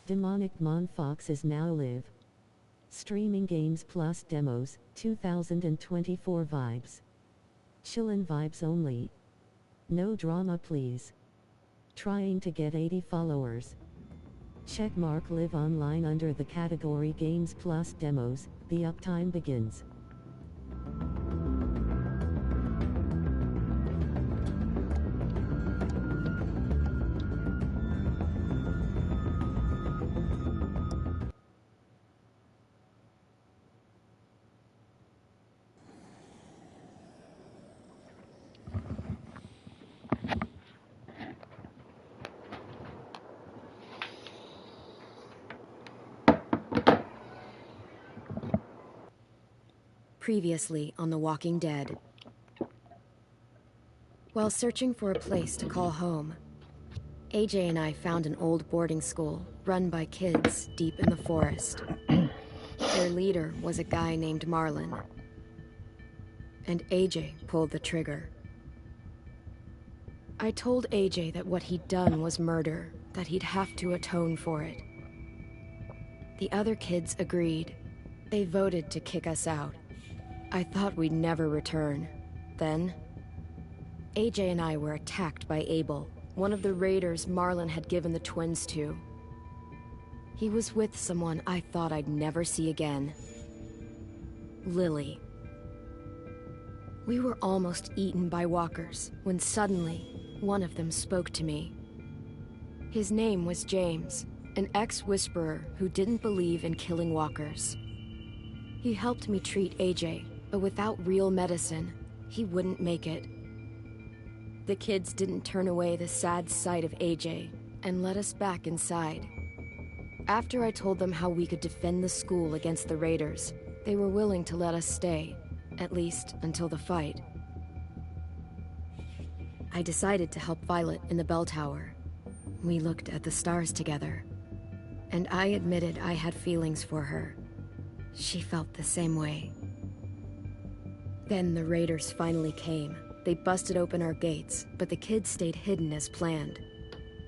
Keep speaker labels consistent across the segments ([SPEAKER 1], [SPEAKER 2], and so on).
[SPEAKER 1] Demonic Monfox is now live. Streaming games plus demos, 2024 vibes. Chillin' vibes only. No drama please. Trying to get 80 followers. Checkmark live online under the category games plus demos, the uptime begins.
[SPEAKER 2] Previously on The Walking Dead. While searching for a place to call home, AJ and I found an old boarding school run by kids deep in the forest. Their leader was a guy named Marlin. And AJ pulled the trigger. I told AJ that what he'd done was murder, that he'd have to atone for it. The other kids agreed. They voted to kick us out. I thought we'd never return. Then, AJ and I were attacked by Abel, one of the raiders Marlin had given the twins to. He was with someone I thought I'd never see again. Lily. We were almost eaten by walkers when suddenly, one of them spoke to me. His name was James, an ex-whisperer who didn't believe in killing walkers. He helped me treat AJ, but without real medicine, he wouldn't make it. The kids didn't turn away the sad sight of AJ and let us back inside. After I told them how we could defend the school against the raiders, they were willing to let us stay, at least until the fight. I decided to help Violet in the bell tower. We looked at the stars together, and I admitted I had feelings for her. She felt the same way. Then the raiders finally came. They busted open our gates, but the kids stayed hidden as planned.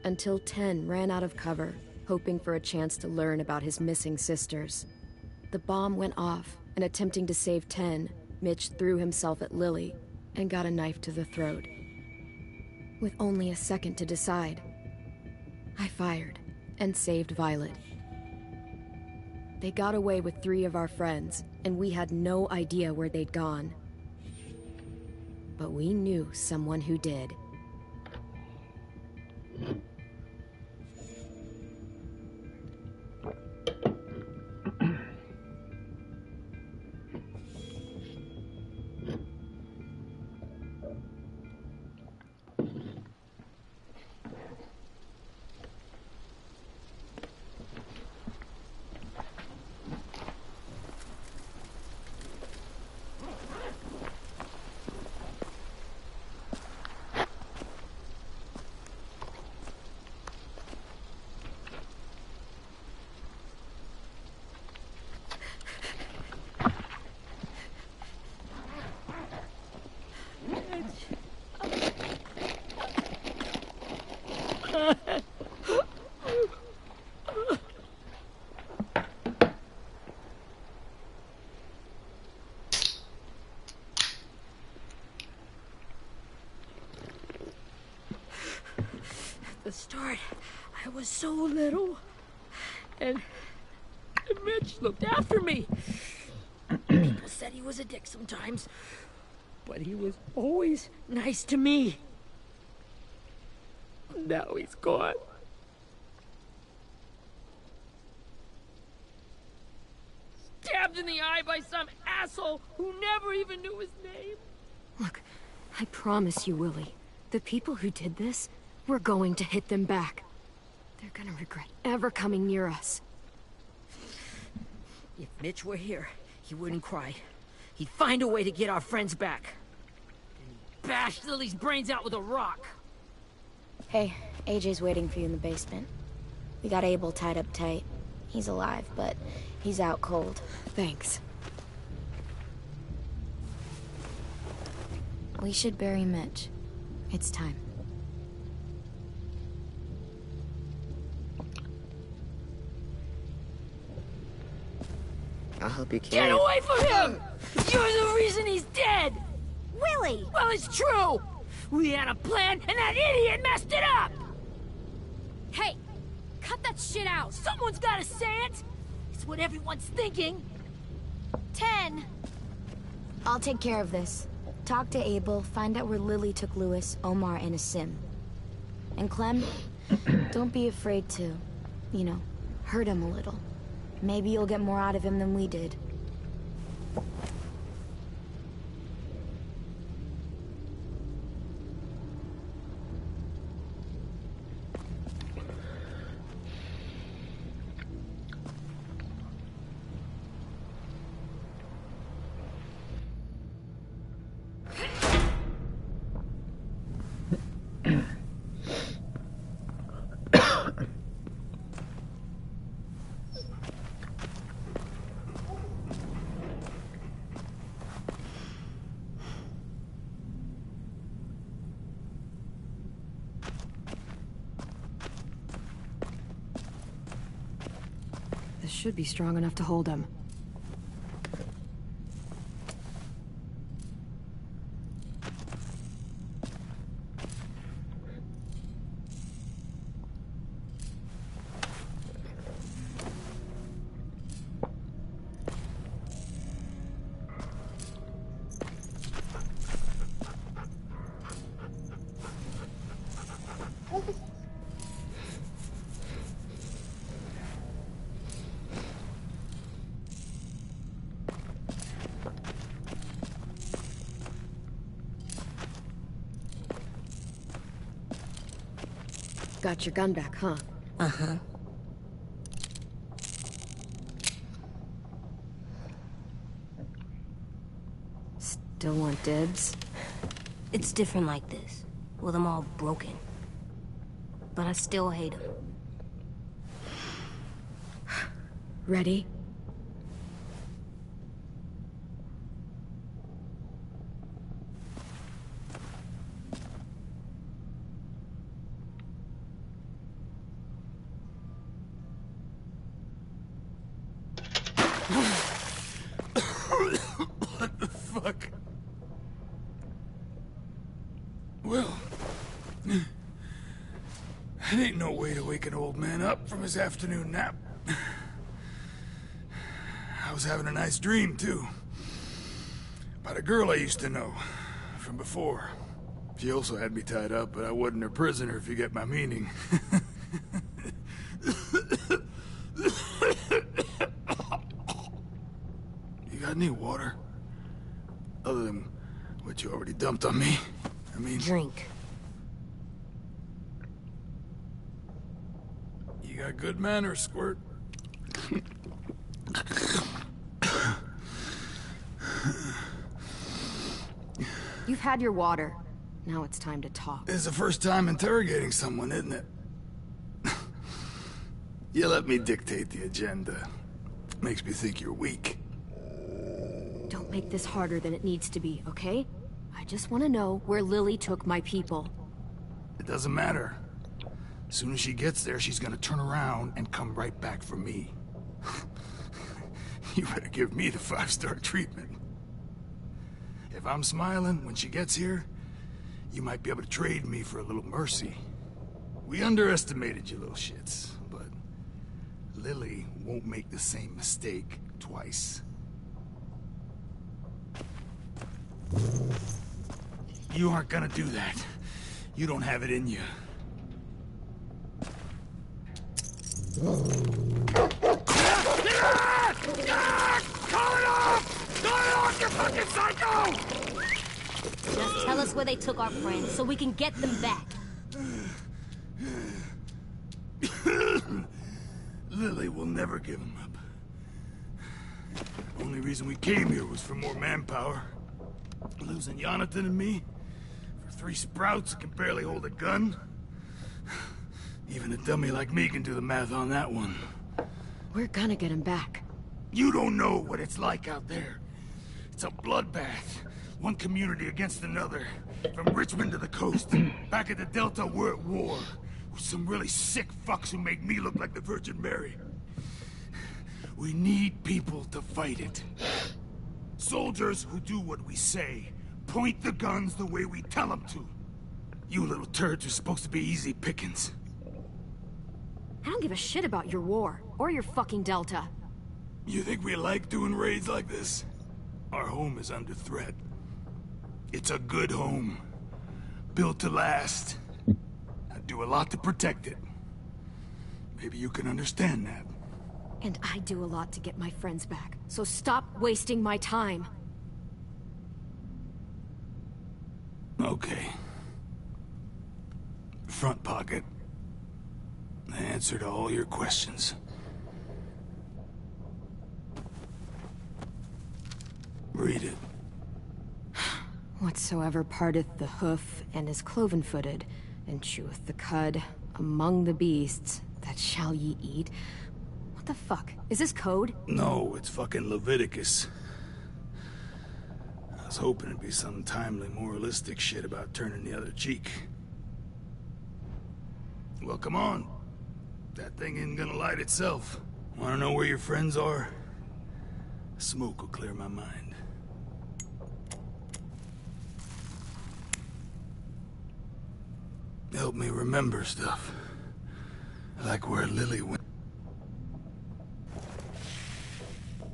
[SPEAKER 2] Until 10 ran out of cover, hoping for a chance to learn about his missing sisters. The bomb went off, and attempting to save 10, Mitch threw himself at Lily and got a knife to the throat. With only a second to decide, I fired and saved Violet. They got away with 3 of our friends, and we had no idea where they'd gone. But we knew someone who did.
[SPEAKER 3] At the start, I was so little, and Mitch looked after me. People said he was a dick sometimes, but he was always nice to me. Now he's gone. Stabbed in the eye by some asshole who never even knew his name.
[SPEAKER 2] Look, I promise you, Willie, the people who did this, we're going to hit them back. They're gonna regret ever coming near us.
[SPEAKER 3] If Mitch were here, he wouldn't cry. He'd find a way to get our friends back. And he'd bash Lily's brains out with a rock.
[SPEAKER 4] Hey, AJ's waiting for you in the basement. We got Abel tied up tight. He's alive, but he's out cold.
[SPEAKER 2] Thanks.
[SPEAKER 4] We should bury Mitch. It's time.
[SPEAKER 5] I'll help you
[SPEAKER 3] Get
[SPEAKER 5] carry it.
[SPEAKER 3] away from him! You're the reason he's dead!
[SPEAKER 6] Willie!
[SPEAKER 3] Well, it's true! We had a plan, and that idiot messed it up!
[SPEAKER 2] Hey! Cut that shit out!
[SPEAKER 3] Someone's gotta say it! It's what everyone's thinking!
[SPEAKER 6] 10.
[SPEAKER 4] I'll take care of this. Talk to Abel, find out where Lily took Lewis, Omar, and Asim. And Clem, don't be afraid to, you know, hurt him a little. Maybe you'll get more out of him than we did.
[SPEAKER 2] This should be strong enough to hold him. Got your gun back, huh?
[SPEAKER 6] Uh-huh.
[SPEAKER 2] Still want dibs?
[SPEAKER 6] It's different like this, with them all broken. But I still hate them.
[SPEAKER 2] Ready?
[SPEAKER 7] What the fuck? Well, that ain't no way to wake an old man up from his afternoon nap. I was having a nice dream, too. About a girl I used to know from before. She also had me tied up, but I wasn't her prisoner, if you get my meaning. You got any water? Other than what you already dumped on me? I mean...
[SPEAKER 6] Drink.
[SPEAKER 7] You got good manners, Squirt.
[SPEAKER 2] You've had your water. Now it's time to talk.
[SPEAKER 7] It's the first time interrogating someone, isn't it? You let me dictate the agenda. Makes me think you're weak.
[SPEAKER 2] Don't make this harder than it needs to be, okay? I just want to know where Lily took my people.
[SPEAKER 7] It doesn't matter. As soon as she gets there, she's gonna turn around and come right back for me. You better give me the 5-star treatment. If I'm smiling when she gets here, you might be able to trade me for a little mercy. We underestimated you little shits, but Lily won't make the same mistake twice. You aren't gonna do that. You don't have it in you. Call it off! Call it off, you fucking psycho!
[SPEAKER 6] Just tell us where they took our friends so we can get them back.
[SPEAKER 7] Lily will never give him up. Only reason we came here was for more manpower. Losing Jonathan and me for 3 sprouts that can barely hold a gun. Even a dummy like me can do the math on that one.
[SPEAKER 2] We're gonna get him back.
[SPEAKER 7] You don't know what it's like out there. It's a bloodbath. One community against another. From Richmond to the coast. Back at the Delta, we're at war. With some really sick fucks who make me look like the Virgin Mary. We need people to fight it. Soldiers who do what we say. Point the guns the way we tell them to. You little turds are supposed to be easy pickings.
[SPEAKER 2] I don't give a shit about your war, or your fucking Delta.
[SPEAKER 7] You think we like doing raids like this? Our home is under threat. It's a good home. Built to last. I do a lot to protect it. Maybe you can understand that.
[SPEAKER 2] And I do a lot to get my friends back, so stop wasting my time.
[SPEAKER 7] Okay. Front pocket. The answer to all your questions. Read it.
[SPEAKER 2] Whatsoever parteth the hoof, and is cloven-footed, and cheweth the cud, among the beasts, that shall ye eat. What the fuck? Is this code?
[SPEAKER 7] No, it's fucking Leviticus. I was hoping it'd be some timely moralistic shit about turning the other cheek. Well, come on. That thing isn't gonna light itself. Wanna know where your friends are? Smoke will clear my mind. Help me remember stuff. Like where Lily went.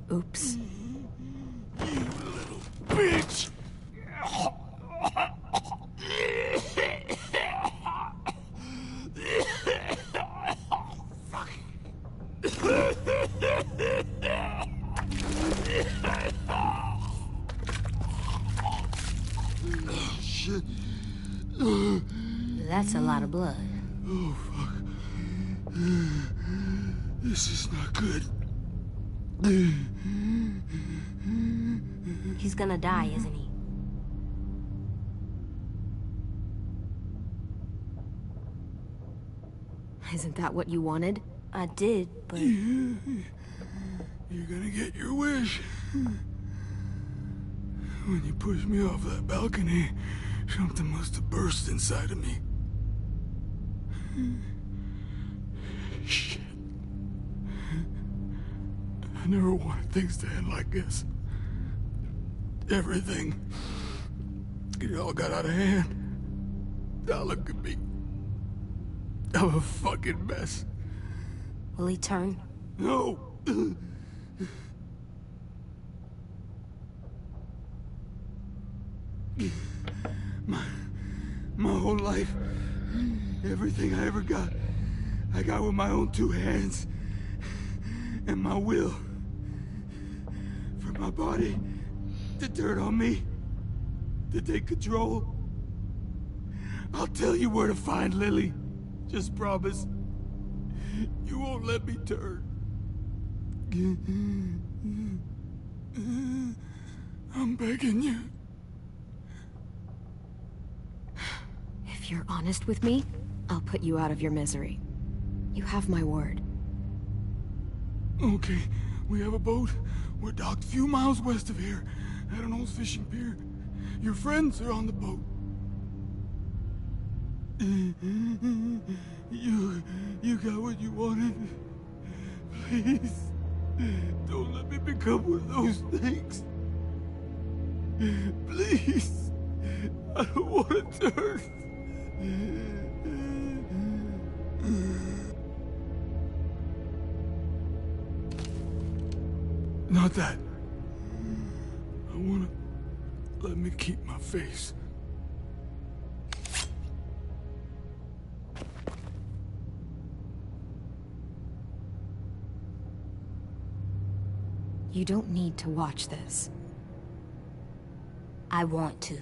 [SPEAKER 2] Oops.
[SPEAKER 7] You little bitch! Shit.
[SPEAKER 6] That's a lot of blood.
[SPEAKER 7] Oh, fuck. This is not good.
[SPEAKER 6] He's gonna die, isn't he?
[SPEAKER 2] Isn't that what you wanted?
[SPEAKER 6] I did, but...
[SPEAKER 7] You're gonna get your wish. When you pushed me off that balcony, something must have burst inside of me. Shit. I never wanted things to end like this. Everything. It all got out of hand. Now look at me. I'm a fucking mess.
[SPEAKER 6] Will he turn?
[SPEAKER 7] No! My whole life, everything I ever got, I got with my own two hands. And my will. For my body to turn on me, to take control. I'll tell you where to find Lily. Just promise. You won't let me turn. I'm begging you.
[SPEAKER 2] If you're honest with me, I'll put you out of your misery. You have my word.
[SPEAKER 7] Okay, we have a boat. We're docked a few miles west of here, at an old fishing pier. Your friends are on the boat. You got what you wanted. Please, don't let me become one of those things. Please, I don't want to turn. Not that. I wanna let me keep my face.
[SPEAKER 2] You don't need to watch this.
[SPEAKER 6] I want to.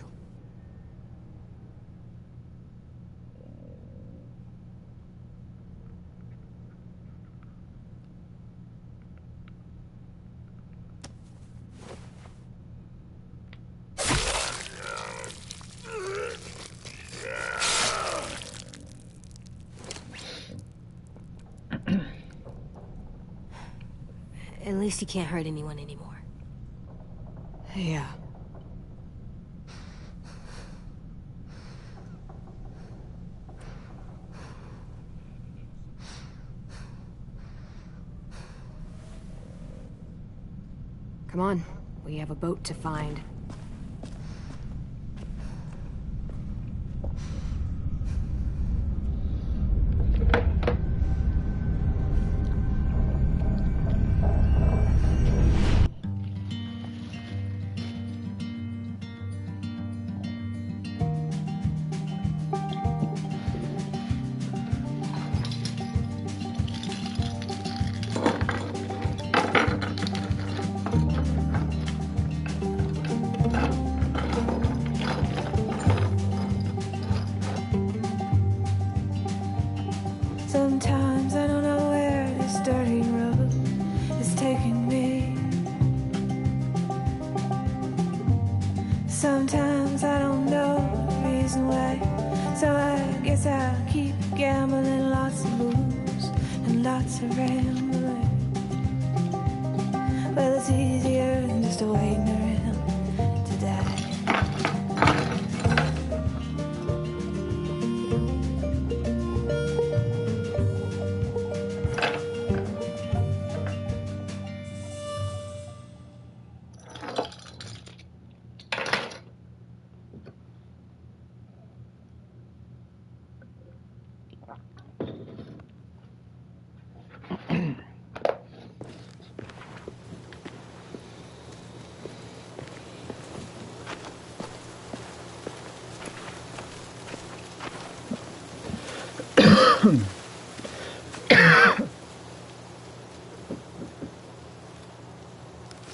[SPEAKER 6] At least he can't hurt anyone anymore.
[SPEAKER 2] Yeah. Come on, we have a boat to find.
[SPEAKER 5] Sometimes I don't know where this dirty road is taking me. Sometimes I don't know the reason why. So I guess I'll keep gambling, lots of moves and lots of rambling. Well, it's easier than just waiting around to die.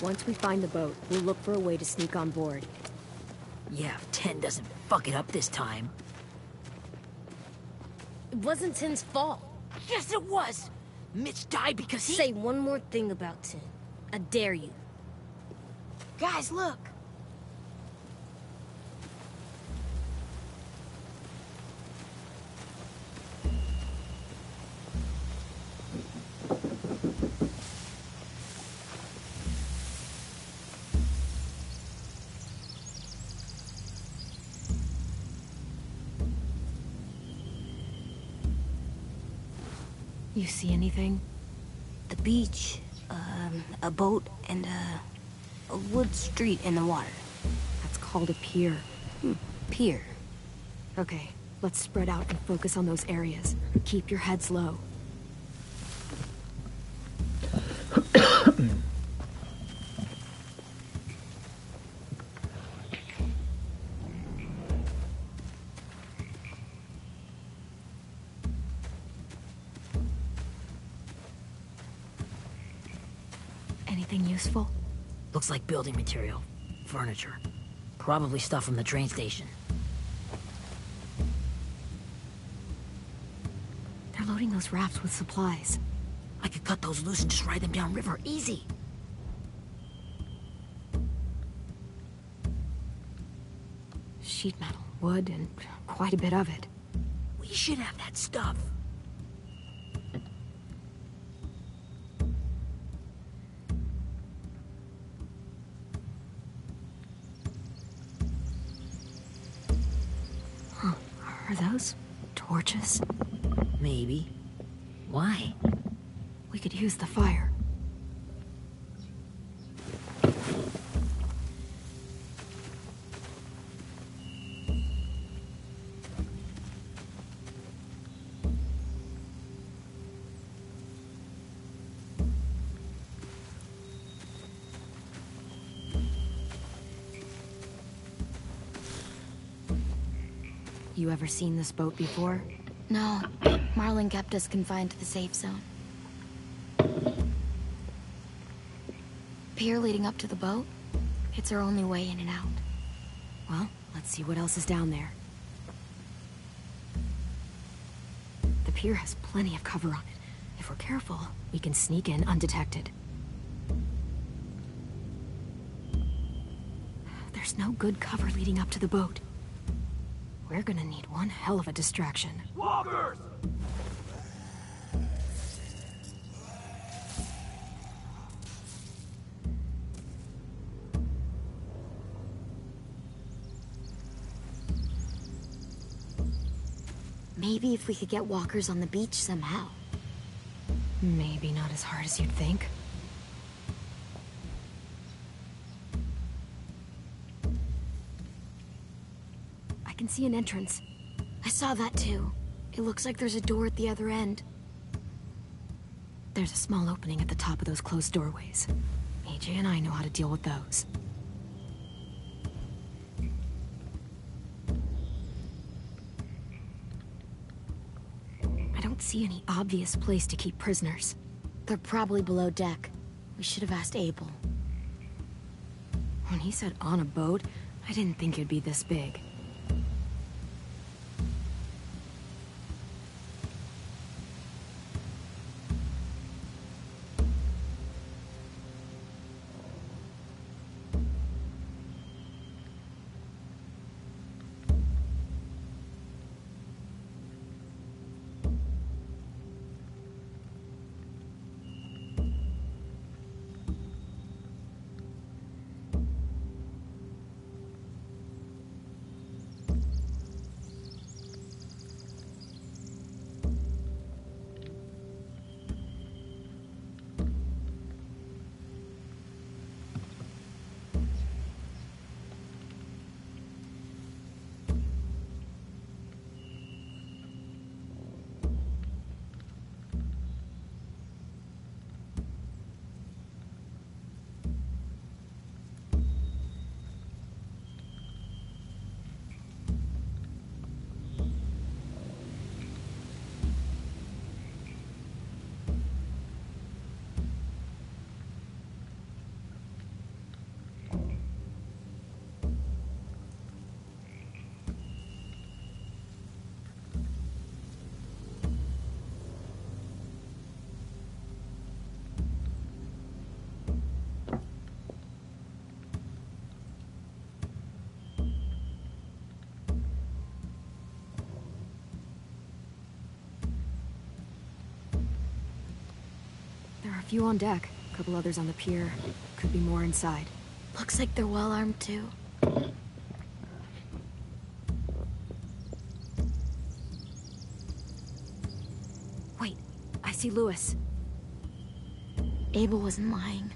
[SPEAKER 2] Once we find the boat, we'll look for a way to sneak on board.
[SPEAKER 3] Yeah, if 10 doesn't fuck it up this time.
[SPEAKER 6] It wasn't Tin's fault.
[SPEAKER 3] Yes, it was! Mitch died because he...
[SPEAKER 6] Say one more thing about Tin. I dare you.
[SPEAKER 4] Guys, look.
[SPEAKER 2] You see anything?
[SPEAKER 6] The beach, a boat, and a wood street in the water.
[SPEAKER 2] That's called a pier.
[SPEAKER 6] Pier.
[SPEAKER 2] Okay, let's spread out and focus on those areas. Keep your heads low. Anything useful?
[SPEAKER 3] Looks like building material. Furniture. Probably stuff from the train station.
[SPEAKER 2] They're loading those rafts with supplies.
[SPEAKER 3] I could cut those loose and just ride them downriver. Easy.
[SPEAKER 2] Sheet metal, wood, and quite a bit of it.
[SPEAKER 3] We should have that stuff.
[SPEAKER 2] Are those torches?
[SPEAKER 3] Maybe. Why?
[SPEAKER 2] We could use the fire. You ever seen this boat before?
[SPEAKER 4] No, Marlin kept us confined to the safe zone. Pier leading up to the boat? It's our only way in and out.
[SPEAKER 2] Well, let's see what else is down there. The pier has plenty of cover on it. If we're careful, we can sneak in undetected. There's no good cover leading up to the boat. We're gonna need one hell of a distraction.
[SPEAKER 7] Walkers!
[SPEAKER 4] Maybe if we could get walkers on the beach somehow.
[SPEAKER 2] Maybe not as hard as you'd think.
[SPEAKER 4] see an entrance. I saw that too. It looks like there's a door at the other end.
[SPEAKER 2] There's a small opening at the top of those closed doorways. AJ and I know how to deal with those. I don't see any obvious place to keep prisoners.
[SPEAKER 4] They're probably below deck. We should have asked Abel.
[SPEAKER 2] When he said on a boat, I didn't think it'd be this big. There are a few on deck, a couple others on the pier. Could be more inside.
[SPEAKER 4] Looks like they're well armed too.
[SPEAKER 2] Wait, I see Lewis.
[SPEAKER 4] Abel wasn't lying.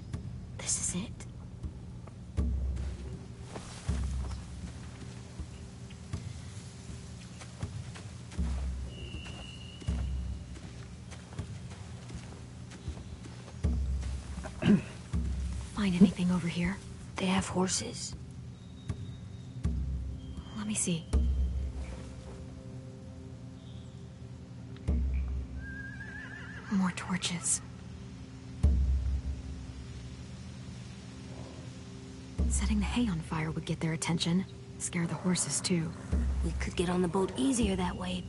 [SPEAKER 4] This is it.
[SPEAKER 2] Find anything over here?
[SPEAKER 6] They have horses.
[SPEAKER 2] Let me see. More torches. Setting the hay on fire would get their attention. Scare the horses, too.
[SPEAKER 6] We could get on the boat easier that way.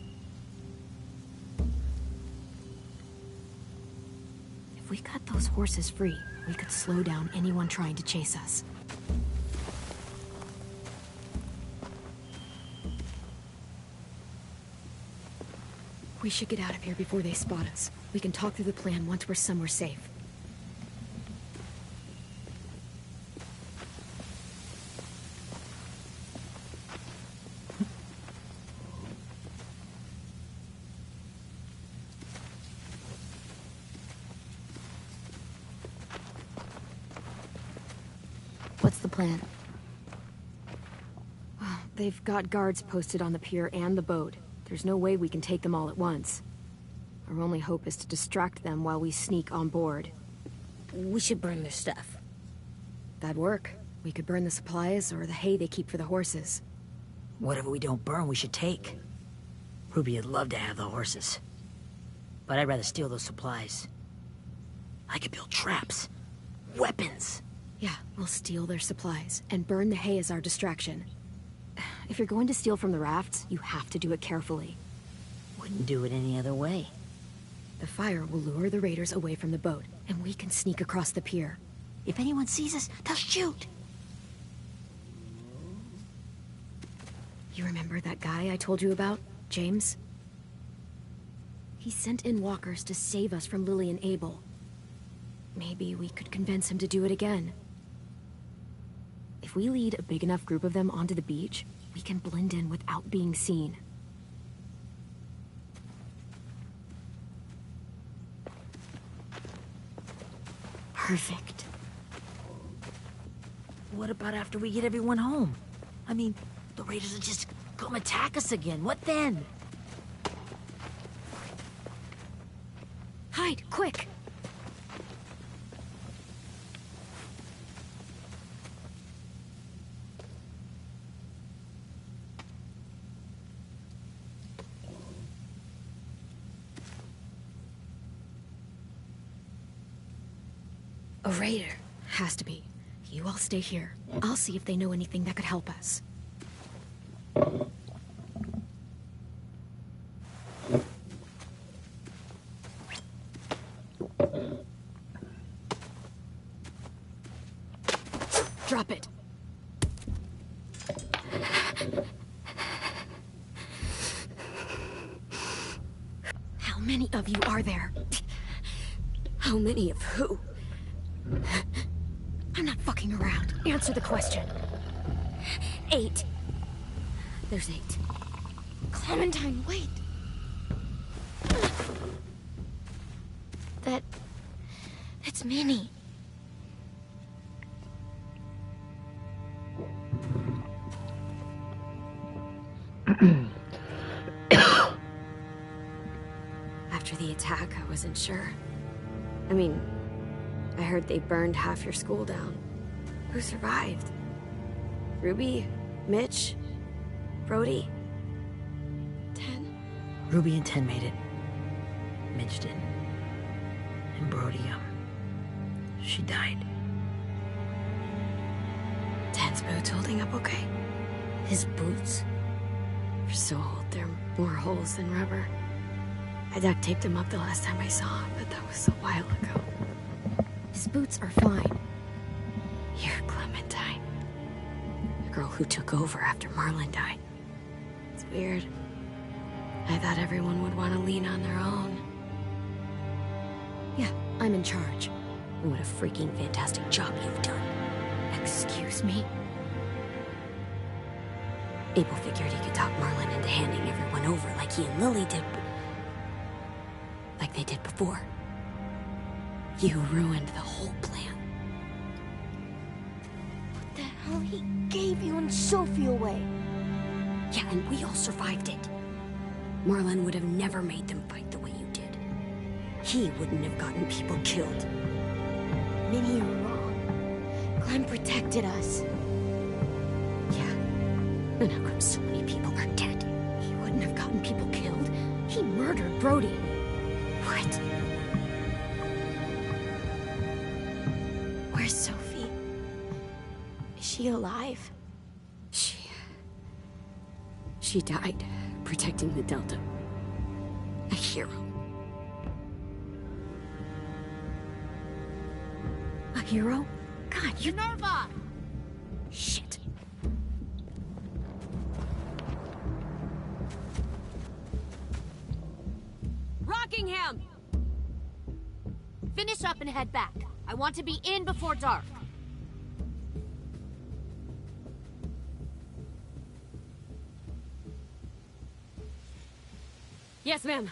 [SPEAKER 2] If we cut those horses free, we could slow down anyone trying to chase us. We should get out of here before they spot us. We can talk through the plan once we're somewhere safe.
[SPEAKER 4] What's the plan?
[SPEAKER 2] Well, they've got guards posted on the pier and the boat. There's no way we can take them all at once. Our only hope is to distract them while we sneak on board.
[SPEAKER 6] We should burn their stuff.
[SPEAKER 2] That'd work. We could burn the supplies or the hay they keep for the horses.
[SPEAKER 3] Whatever we don't burn, we should take. Ruby would love to have the horses. But I'd rather steal those supplies. I could build traps. Weapons.
[SPEAKER 2] Yeah, we'll steal their supplies and burn the hay as our distraction. If you're going to steal from the rafts, you have to do it carefully.
[SPEAKER 3] Wouldn't do it any other way.
[SPEAKER 2] The fire will lure the raiders away from the boat, and we can sneak across the pier.
[SPEAKER 3] If anyone sees us, they'll shoot.
[SPEAKER 2] You remember that guy I told you about, James? He sent in walkers to save us from Lily and Abel. Maybe we could convince him to do it again. If we lead a big enough group of them onto the beach, we can blend in without being seen.
[SPEAKER 4] Perfect.
[SPEAKER 3] What about after we get everyone home? I mean, the raiders will just come attack us again. What then?
[SPEAKER 2] Hide, quick! A raider. Has to be. You all stay here. I'll see if they know anything that could help us. Drop it. How many of you are there? How many of who? I'm not fucking around. Answer the question. 8. There's 8. Clementine, wait. That's Minnie. After the attack, I wasn't sure. I mean, I heard they burned half your school down. Who survived? Ruby? Mitch? Brody? 10?
[SPEAKER 3] Ruby and 10 made it. Mitch didn't. And Brody, she died.
[SPEAKER 2] 10's boots holding up okay?
[SPEAKER 3] His boots?
[SPEAKER 2] They're so old, they're more holes than rubber. I duct taped him up the last time I saw him, but that was a while ago. His boots are fine. You're Clementine. The girl who took over after Marlon died. It's weird. I thought everyone would want to lean on their own. Yeah, I'm in charge. And what a freaking fantastic job you've done. Excuse me? Abel figured he could talk Marlon into handing everyone over like he and Lily did. Like they did before. You ruined the whole plan.
[SPEAKER 6] What the hell? He gave you and Sophie away.
[SPEAKER 2] Yeah, and we all survived it. Marlon would have never made them fight the way you did. He wouldn't have gotten people killed.
[SPEAKER 6] Minnie, you're wrong. Clem protected us.
[SPEAKER 2] Yeah. And how come so many people are dead?
[SPEAKER 6] He wouldn't have gotten people killed. He murdered Brody.
[SPEAKER 2] What?
[SPEAKER 6] Where's Sophie? Is she alive?
[SPEAKER 2] She died protecting the Delta. A hero. A hero? God, you're...
[SPEAKER 3] Nerva!
[SPEAKER 2] Shit.
[SPEAKER 8] Rockingham! Finish up and head back. I want to be in before dark.
[SPEAKER 2] Yes, ma'am.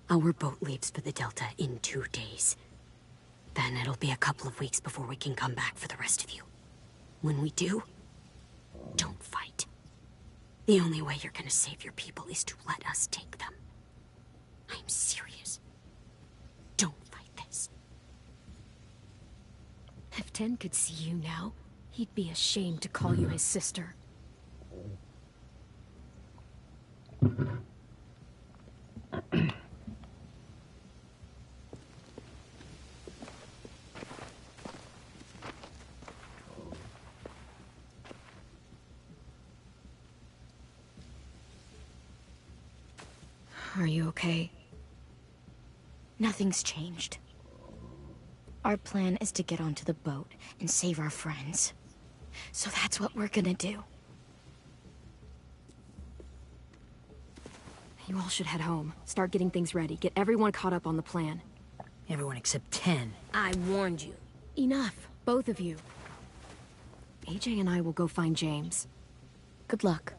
[SPEAKER 2] Our boat leaves for the Delta in 2 days. Then it'll be a couple of weeks before we can come back for the rest of you. When we do, don't fight. The only way you're gonna save your people is to let us take them. I'm serious. Don't fight this. If 10 could see you now, he'd be ashamed to call you his sister. Are you okay?
[SPEAKER 6] Nothing's changed. Our plan is to get onto the boat and save our friends. So that's what we're gonna do.
[SPEAKER 2] You all should head home. Start getting things ready. Get everyone caught up on the plan.
[SPEAKER 3] Everyone except 10.
[SPEAKER 8] I warned you.
[SPEAKER 2] Enough, both of you. AJ and I will go find James.
[SPEAKER 6] Good luck.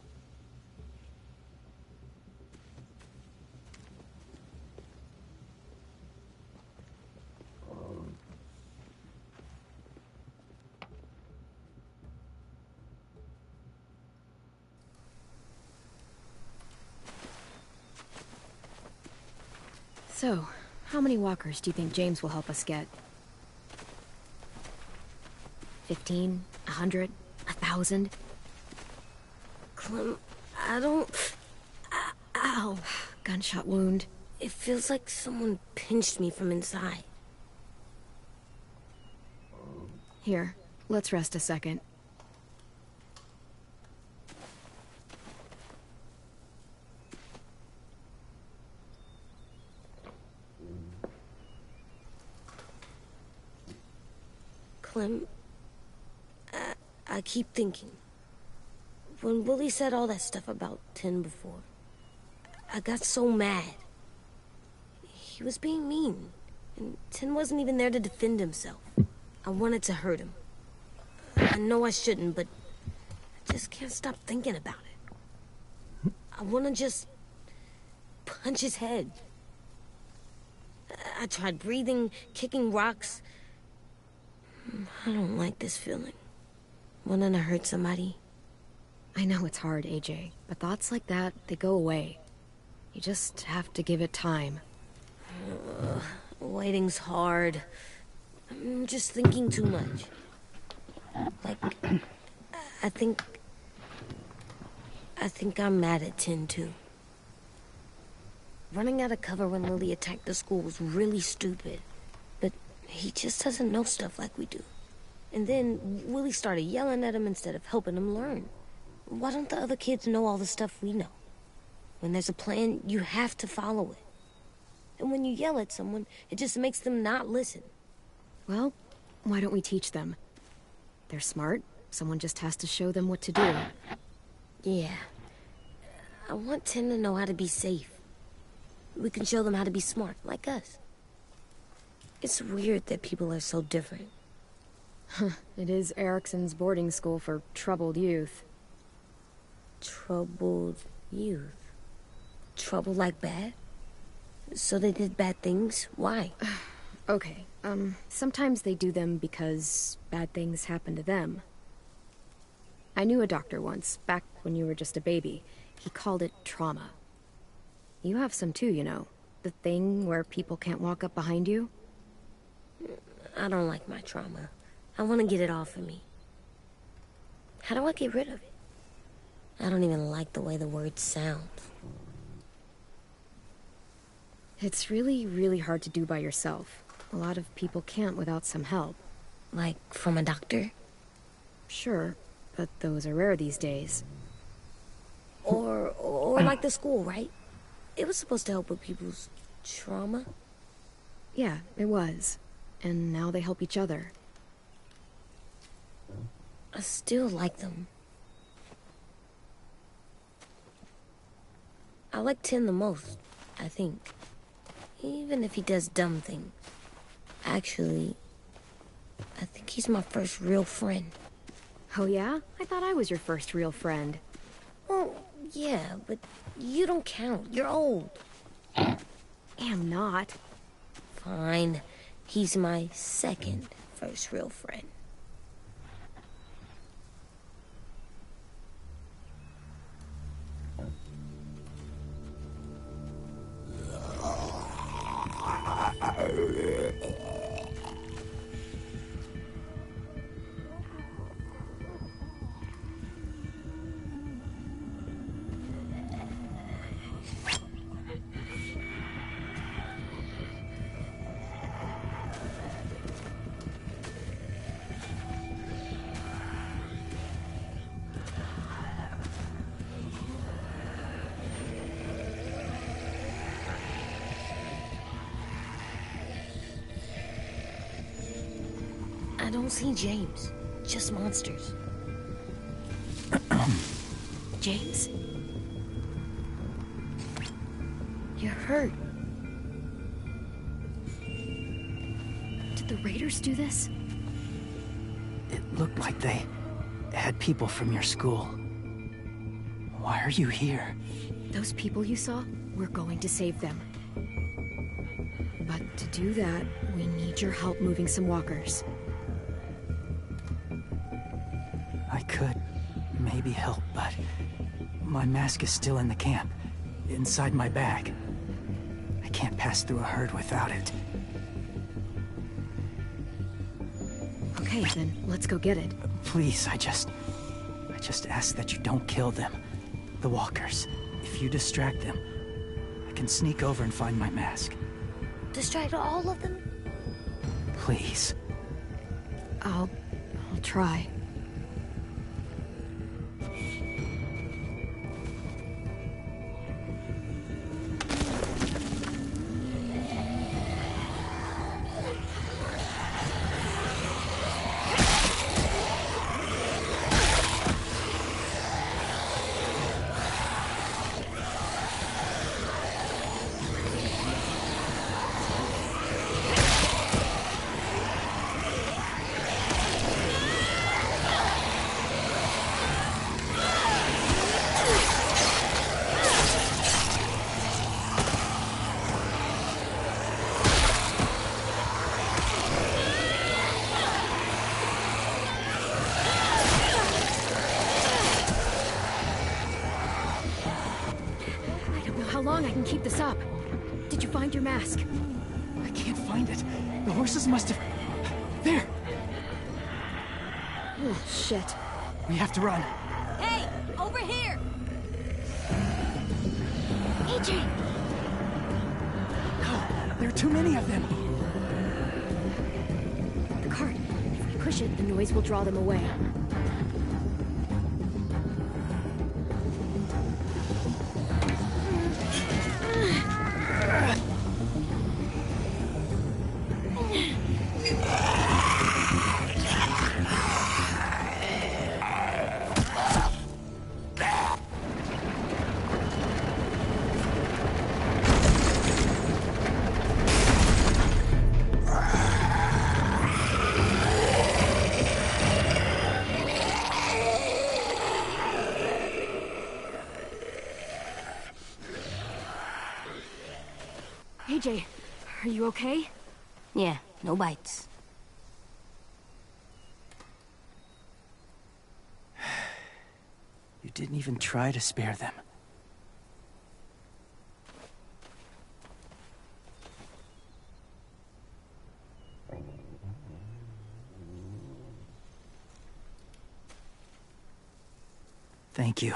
[SPEAKER 2] So, how many walkers do you think James will help us get? 15? 100? 1,000?
[SPEAKER 8] Clem, I don't... Ow.
[SPEAKER 2] Gunshot wound.
[SPEAKER 8] It feels like someone pinched me from inside.
[SPEAKER 2] Here, let's rest a second.
[SPEAKER 8] Clem, I keep thinking. When Willie said all that stuff about Tin before, I got so mad. He was being mean, and Tin wasn't even there to defend himself. I wanted to hurt him. I know I shouldn't, but I just can't stop thinking about it. I want to just punch his head. I tried breathing, kicking rocks. I don't like this feeling. Wanting to hurt somebody.
[SPEAKER 2] I know it's hard, AJ, but thoughts like that, they go away. You just have to give it time.
[SPEAKER 8] Waiting's hard. I'm just thinking too much. Like, I think I'm mad at Tin, too. Running out of cover when Lily attacked the school was really stupid. But he just doesn't know stuff like we do. And then Willie started yelling at him instead of helping him learn. Why don't the other kids know all the stuff we know? When there's a plan, you have to follow it. And when you yell at someone, it just makes them not listen.
[SPEAKER 2] Well, why don't we teach them? They're smart. Someone just has to show them what to do.
[SPEAKER 8] Yeah. I want Tin to know how to be safe. We can show them how to be smart, like us. It's weird that people are so different.
[SPEAKER 2] It is Erickson's boarding school for troubled youth.
[SPEAKER 8] Troubled youth? Trouble like bad? So they did bad things? Why?
[SPEAKER 2] Okay, sometimes they do them because bad things happen to them. I knew a doctor once, back when you were just a baby. He called it trauma. You have some too, you know. The thing where people can't walk up behind you.
[SPEAKER 8] I don't like my trauma. I want to get it off of me. How do I get rid of it? I don't even like the way the word sounds.
[SPEAKER 2] It's really, really hard to do by yourself. A lot of people can't without some help.
[SPEAKER 8] Like, from a doctor?
[SPEAKER 2] Sure, but those are rare these days.
[SPEAKER 8] Or like the school, right? It was supposed to help with people's trauma.
[SPEAKER 2] Yeah, it was. And now they help each other.
[SPEAKER 8] I still like them. I like Tin the most, I think. Even if he does dumb things. Actually, I think he's my first real friend.
[SPEAKER 2] Oh yeah? I thought I was your first real friend.
[SPEAKER 8] Well, yeah, but you don't count. You're old.
[SPEAKER 2] Am not.
[SPEAKER 8] Fine. He's my second first real friend. I don't see James. Just monsters. James? You're hurt.
[SPEAKER 2] Did the Raiders do this?
[SPEAKER 9] It looked like they had people from your school. Why are you here?
[SPEAKER 2] Those people you saw, we're going to save them. But to do that, we need your help moving some walkers.
[SPEAKER 9] I could maybe help, but my mask is still in the camp, inside my bag. I can't pass through a herd without it.
[SPEAKER 2] Okay, then let's go get it.
[SPEAKER 9] Please, I just ask that you don't kill them. The walkers. If you distract them, I can sneak over and find my mask.
[SPEAKER 8] Distract all of them?
[SPEAKER 9] Please.
[SPEAKER 2] I'll try. How long I can keep this up? Did you find your mask?
[SPEAKER 9] I can't find it. The horses must have... There!
[SPEAKER 2] Oh, shit.
[SPEAKER 9] We have to run.
[SPEAKER 8] Hey, over here!
[SPEAKER 4] AJ!
[SPEAKER 9] No, there are too many of them.
[SPEAKER 2] The cart. If we push it, the noise will draw them away. AJ, are you okay?
[SPEAKER 8] Yeah, no bites.
[SPEAKER 9] You didn't even try to spare them. Thank you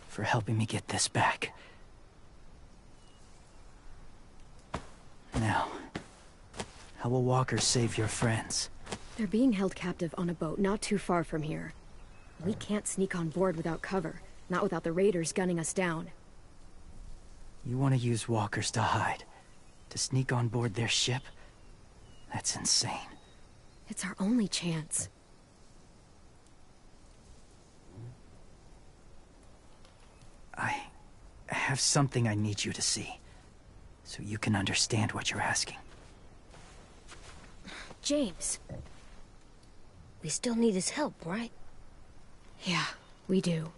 [SPEAKER 9] for helping me get this back. Now, how will walkers save your friends?
[SPEAKER 2] They're being held captive on a boat not too far from here. We can't sneak on board without cover, not without the raiders gunning us down.
[SPEAKER 9] You want to use walkers to hide? To sneak on board their ship? That's insane.
[SPEAKER 2] It's our only chance.
[SPEAKER 9] I have something I need you to see, so you can understand what you're asking.
[SPEAKER 2] James.
[SPEAKER 8] We still need his help, right?
[SPEAKER 2] Yeah, we do.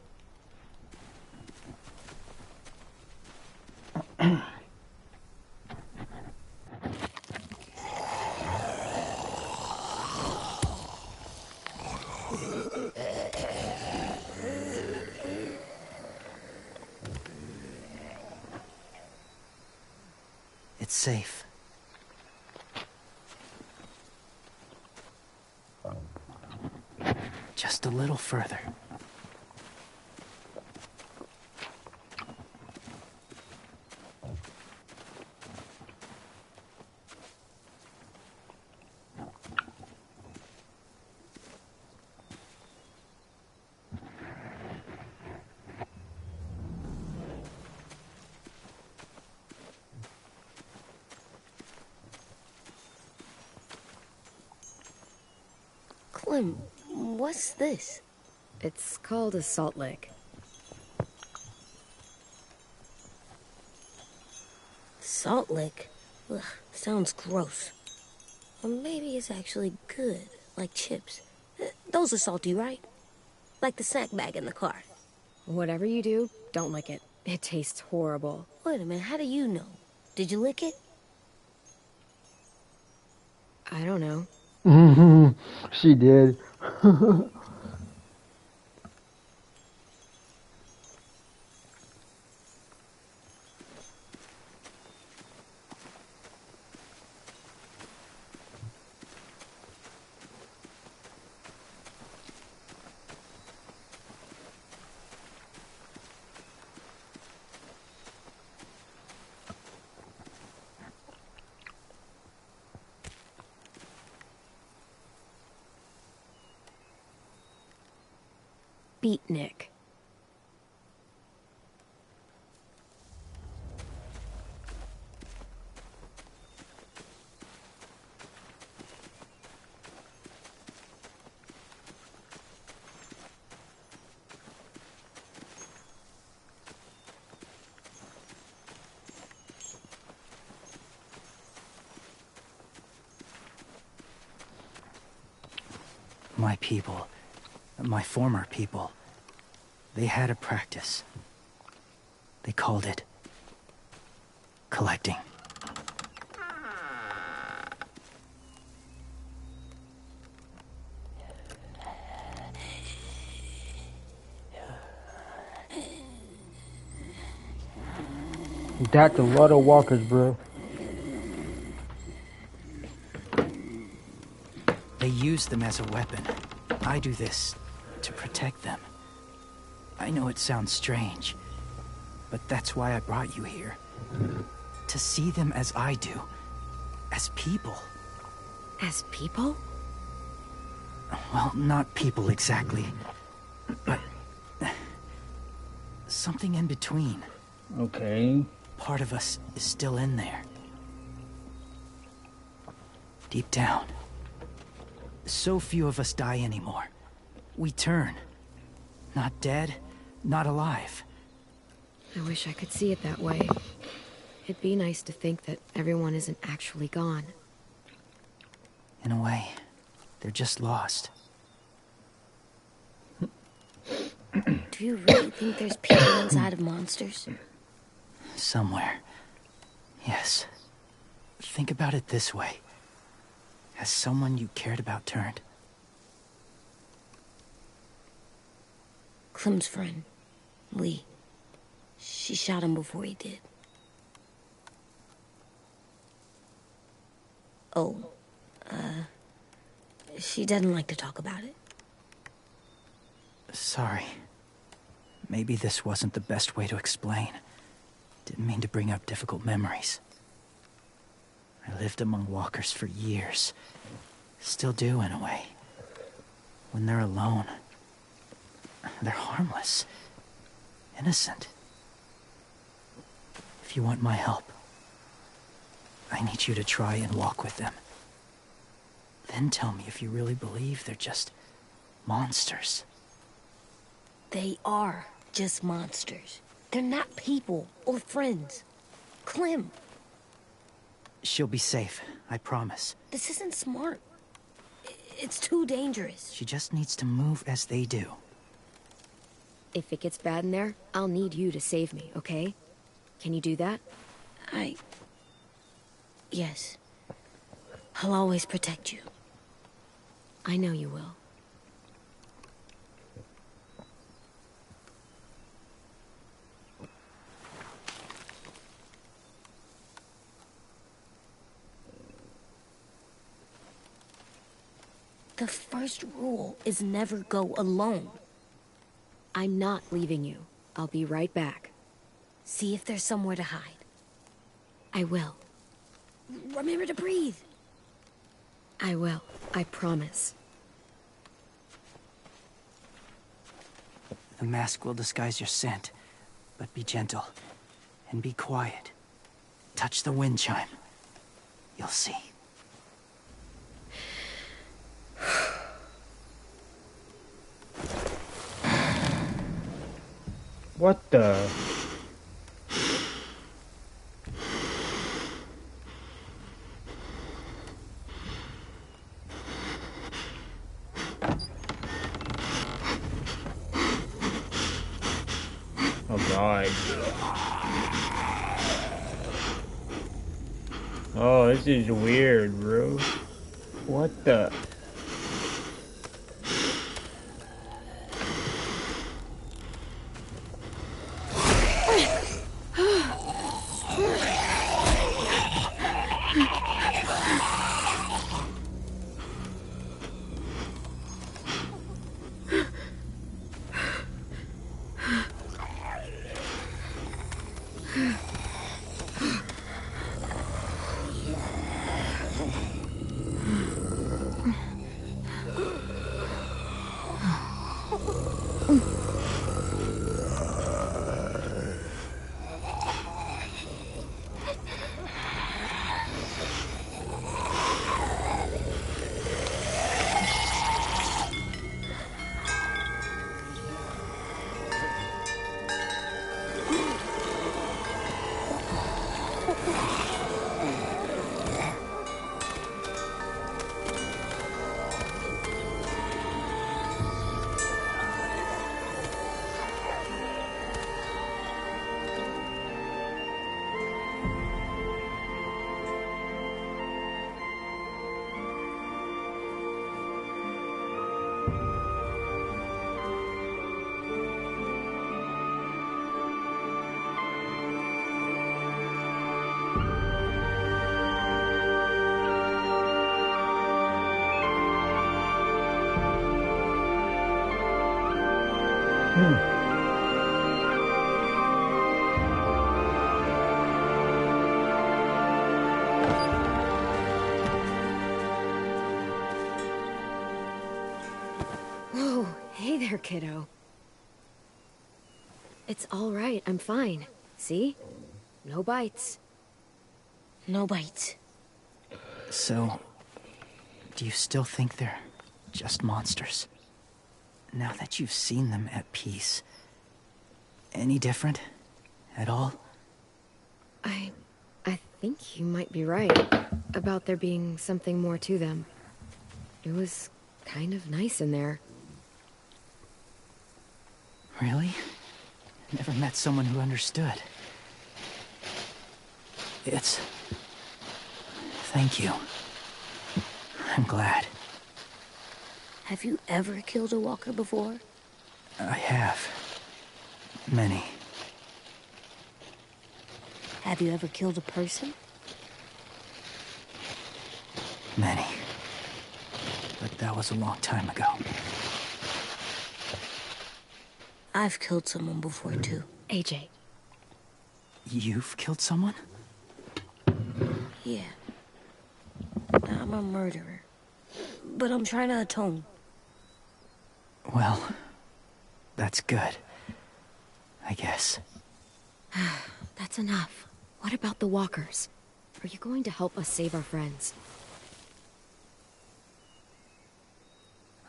[SPEAKER 9] It's safe. Just a little further.
[SPEAKER 8] Clem, what's this?
[SPEAKER 2] It's called a salt lick.
[SPEAKER 8] Salt lick? Ugh, sounds gross. Or maybe it's actually good, like chips. Those are salty, right? Like the snack bag in the car.
[SPEAKER 2] Whatever you do, Don't lick it. It tastes horrible.
[SPEAKER 8] Wait a minute, how do you know? Did you lick it?
[SPEAKER 2] I don't know.
[SPEAKER 10] She did.
[SPEAKER 2] Beatnik.
[SPEAKER 9] My people, my former people, they had a practice. They called it collecting.
[SPEAKER 10] That's a lot of walkers, bro.
[SPEAKER 9] They use them as a weapon. I do this to protect them. I know it sounds strange, but that's why I brought you here. To see them as I do. As people.
[SPEAKER 2] As people?
[SPEAKER 9] Well, not people exactly, but something in between.
[SPEAKER 10] Okay.
[SPEAKER 9] Part of us is still in there. Deep down. So few of us die anymore. We turn. Not dead, not alive.
[SPEAKER 2] I wish I could see it that way. It'd be nice to think that everyone isn't actually gone.
[SPEAKER 9] In a way, they're just lost.
[SPEAKER 8] Do you really think there's people inside of monsters?
[SPEAKER 9] Somewhere. Yes. Think about it this way. Has someone you cared about turned?
[SPEAKER 8] Clem's friend, Lee. She shot him before he did. Oh, she doesn't like to talk about it.
[SPEAKER 9] Sorry. Maybe this wasn't the best way to explain. Didn't mean to bring up difficult memories. I lived among walkers for years. Still do, in a way. When they're alone, they're harmless. Innocent. If you want my help, I need you to try and walk with them. Then tell me if you really believe they're just monsters.
[SPEAKER 8] They are just monsters. They're not people or friends. Clem.
[SPEAKER 9] She'll be safe, I promise.
[SPEAKER 8] This isn't smart. It's too dangerous.
[SPEAKER 9] She just needs to move as they do.
[SPEAKER 2] If it gets bad in there, I'll need you to save me, okay? Can you do that?
[SPEAKER 8] Yes. I'll always protect you.
[SPEAKER 2] I know you will.
[SPEAKER 8] The first rule is never go alone.
[SPEAKER 2] I'm not leaving you. I'll be right back.
[SPEAKER 8] See if there's somewhere to hide.
[SPEAKER 2] I will.
[SPEAKER 8] Remember to breathe.
[SPEAKER 2] I will. I promise.
[SPEAKER 9] The mask will disguise your scent, but be gentle and be quiet. Touch the wind chime. You'll see.
[SPEAKER 10] What the? Oh god.
[SPEAKER 11] god. Oh, this is weird, bro. What the?
[SPEAKER 2] Whoa, hey there, kiddo. It's all right, I'm fine. See? No bites.
[SPEAKER 8] No bites.
[SPEAKER 9] So, do you still think they're just monsters? Now that you've seen them at peace, any different at all?
[SPEAKER 2] I think you might be right about there being something more to them. It was kind of nice in there.
[SPEAKER 9] Really? Never met someone who understood. Thank you. I'm glad.
[SPEAKER 8] Have you ever killed a walker before?
[SPEAKER 9] I have. Many.
[SPEAKER 8] Have you ever killed a person?
[SPEAKER 9] Many. But that was a long time ago.
[SPEAKER 8] I've killed someone before, too.
[SPEAKER 2] AJ.
[SPEAKER 9] You've killed someone?
[SPEAKER 8] Yeah. I'm a murderer. But I'm trying to atone.
[SPEAKER 9] Well, that's good. I guess.
[SPEAKER 2] That's enough. What about the walkers? Are you going to help us save our friends?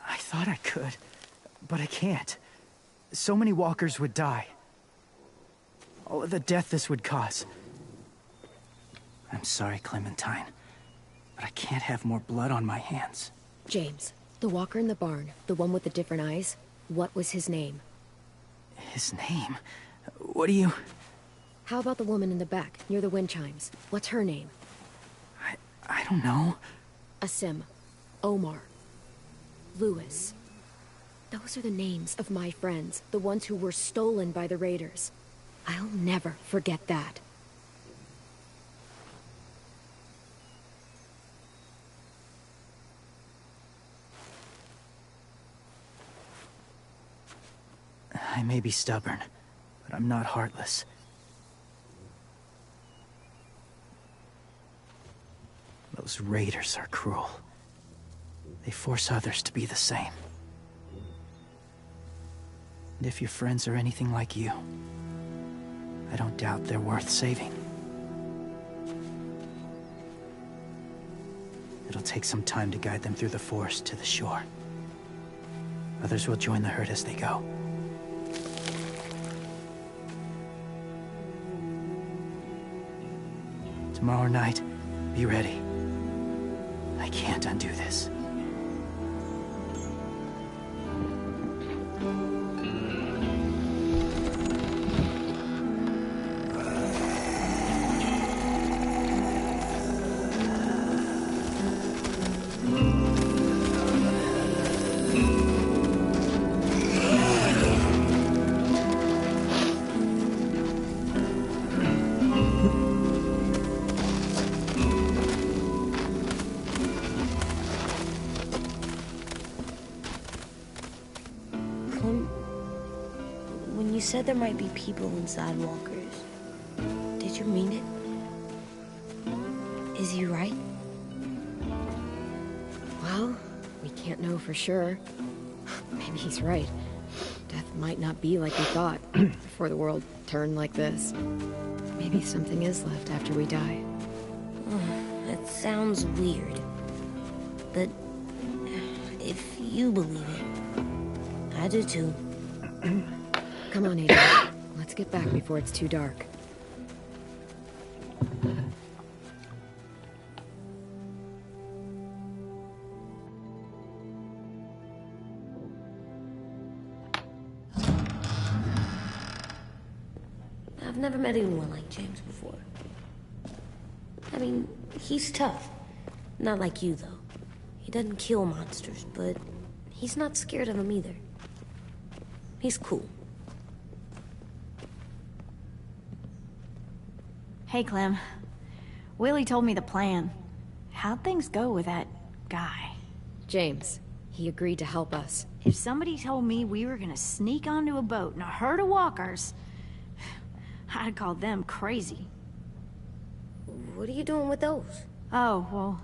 [SPEAKER 9] I thought I could, but I can't. So many walkers would die. All of the death this would cause. I'm sorry, Clementine, but I can't have more blood on my hands.
[SPEAKER 2] James, the walker in the barn, the one with the different eyes, what was his name?
[SPEAKER 9] His name? What do you...
[SPEAKER 2] How about the woman in the back, near the wind chimes? What's her name?
[SPEAKER 9] I don't know.
[SPEAKER 2] Asim. Omar. Lewis. Those are the names of my friends, the ones who were stolen by the raiders. I'll never forget that.
[SPEAKER 9] I may be stubborn, but I'm not heartless. Those raiders are cruel. They force others to be the same. And if your friends are anything like you, I don't doubt they're worth saving. It'll take some time to guide them through the forest to the shore. Others will join the herd as they go. Tomorrow night, be ready. I can't undo this.
[SPEAKER 8] said there might be people inside walkers. Did you mean it? Is he right?
[SPEAKER 2] Well, we can't know for sure. Maybe he's right. Death might not be like we thought before the world turned like this. Maybe something is left after we die.
[SPEAKER 8] That sounds weird. But if you believe it, I do too.
[SPEAKER 2] Come on, Adrian. Let's get back before it's too dark.
[SPEAKER 8] I've never met anyone like James before. I mean, he's tough. Not like you, though. He doesn't kill monsters, but he's not scared of them either. He's cool.
[SPEAKER 6] Hey, Clem. Willie told me the plan. How'd things go with that guy?
[SPEAKER 2] James, he agreed to help us.
[SPEAKER 6] If somebody told me we were gonna sneak onto a boat in a herd of walkers, I'd call them crazy.
[SPEAKER 8] What are you doing with those?
[SPEAKER 6] Oh, well,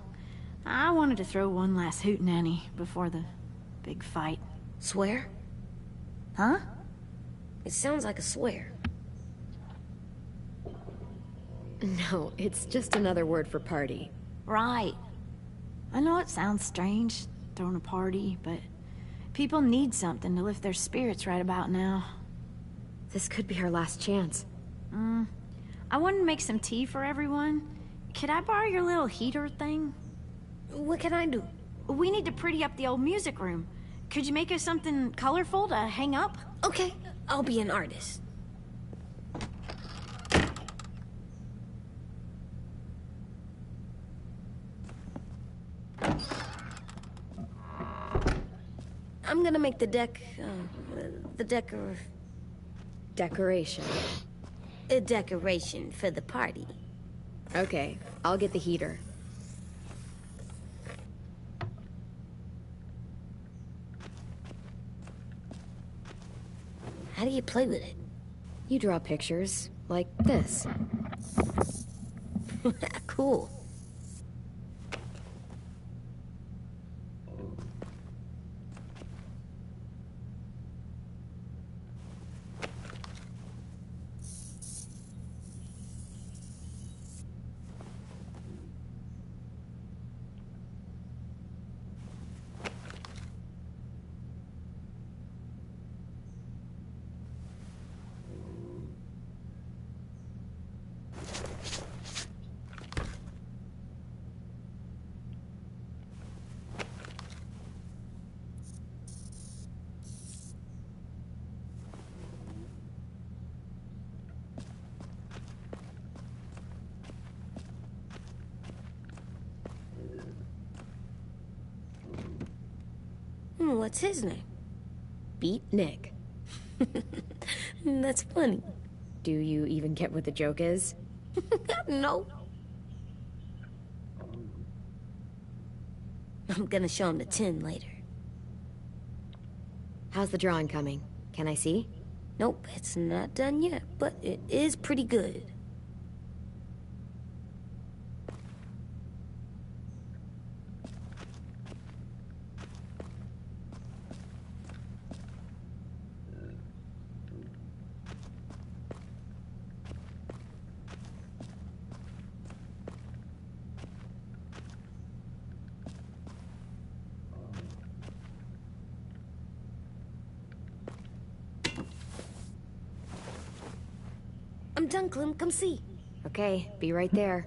[SPEAKER 6] I wanted to throw one last hootenanny before the big fight.
[SPEAKER 8] Swear?
[SPEAKER 6] Huh?
[SPEAKER 8] It sounds like a swear.
[SPEAKER 2] No, it's just another word for party.
[SPEAKER 6] Right. I know it sounds strange, throwing a party, but people need something to lift their spirits right about now.
[SPEAKER 2] This could be our last chance.
[SPEAKER 6] I wanted to make some tea for everyone. Could I borrow your little heater thing?
[SPEAKER 8] What can I do?
[SPEAKER 6] We need to pretty up the old music room. Could you make us something colorful to hang up?
[SPEAKER 8] Okay, I'll be an artist. I'm gonna make the
[SPEAKER 2] Decoration.
[SPEAKER 8] a decoration for the party.
[SPEAKER 2] Okay, I'll get the heater.
[SPEAKER 8] How do you play with it?
[SPEAKER 2] You draw pictures, like this.
[SPEAKER 8] Cool. What's his name?
[SPEAKER 2] Beat Nick.
[SPEAKER 8] That's funny.
[SPEAKER 2] Do you even get what the joke is?
[SPEAKER 8] No. I'm gonna show him the tin later.
[SPEAKER 2] How's the drawing coming? Can I see?
[SPEAKER 8] Nope, it's not done yet, but it is pretty good. I'm done, Clem. Come see.
[SPEAKER 2] Okay, be right there.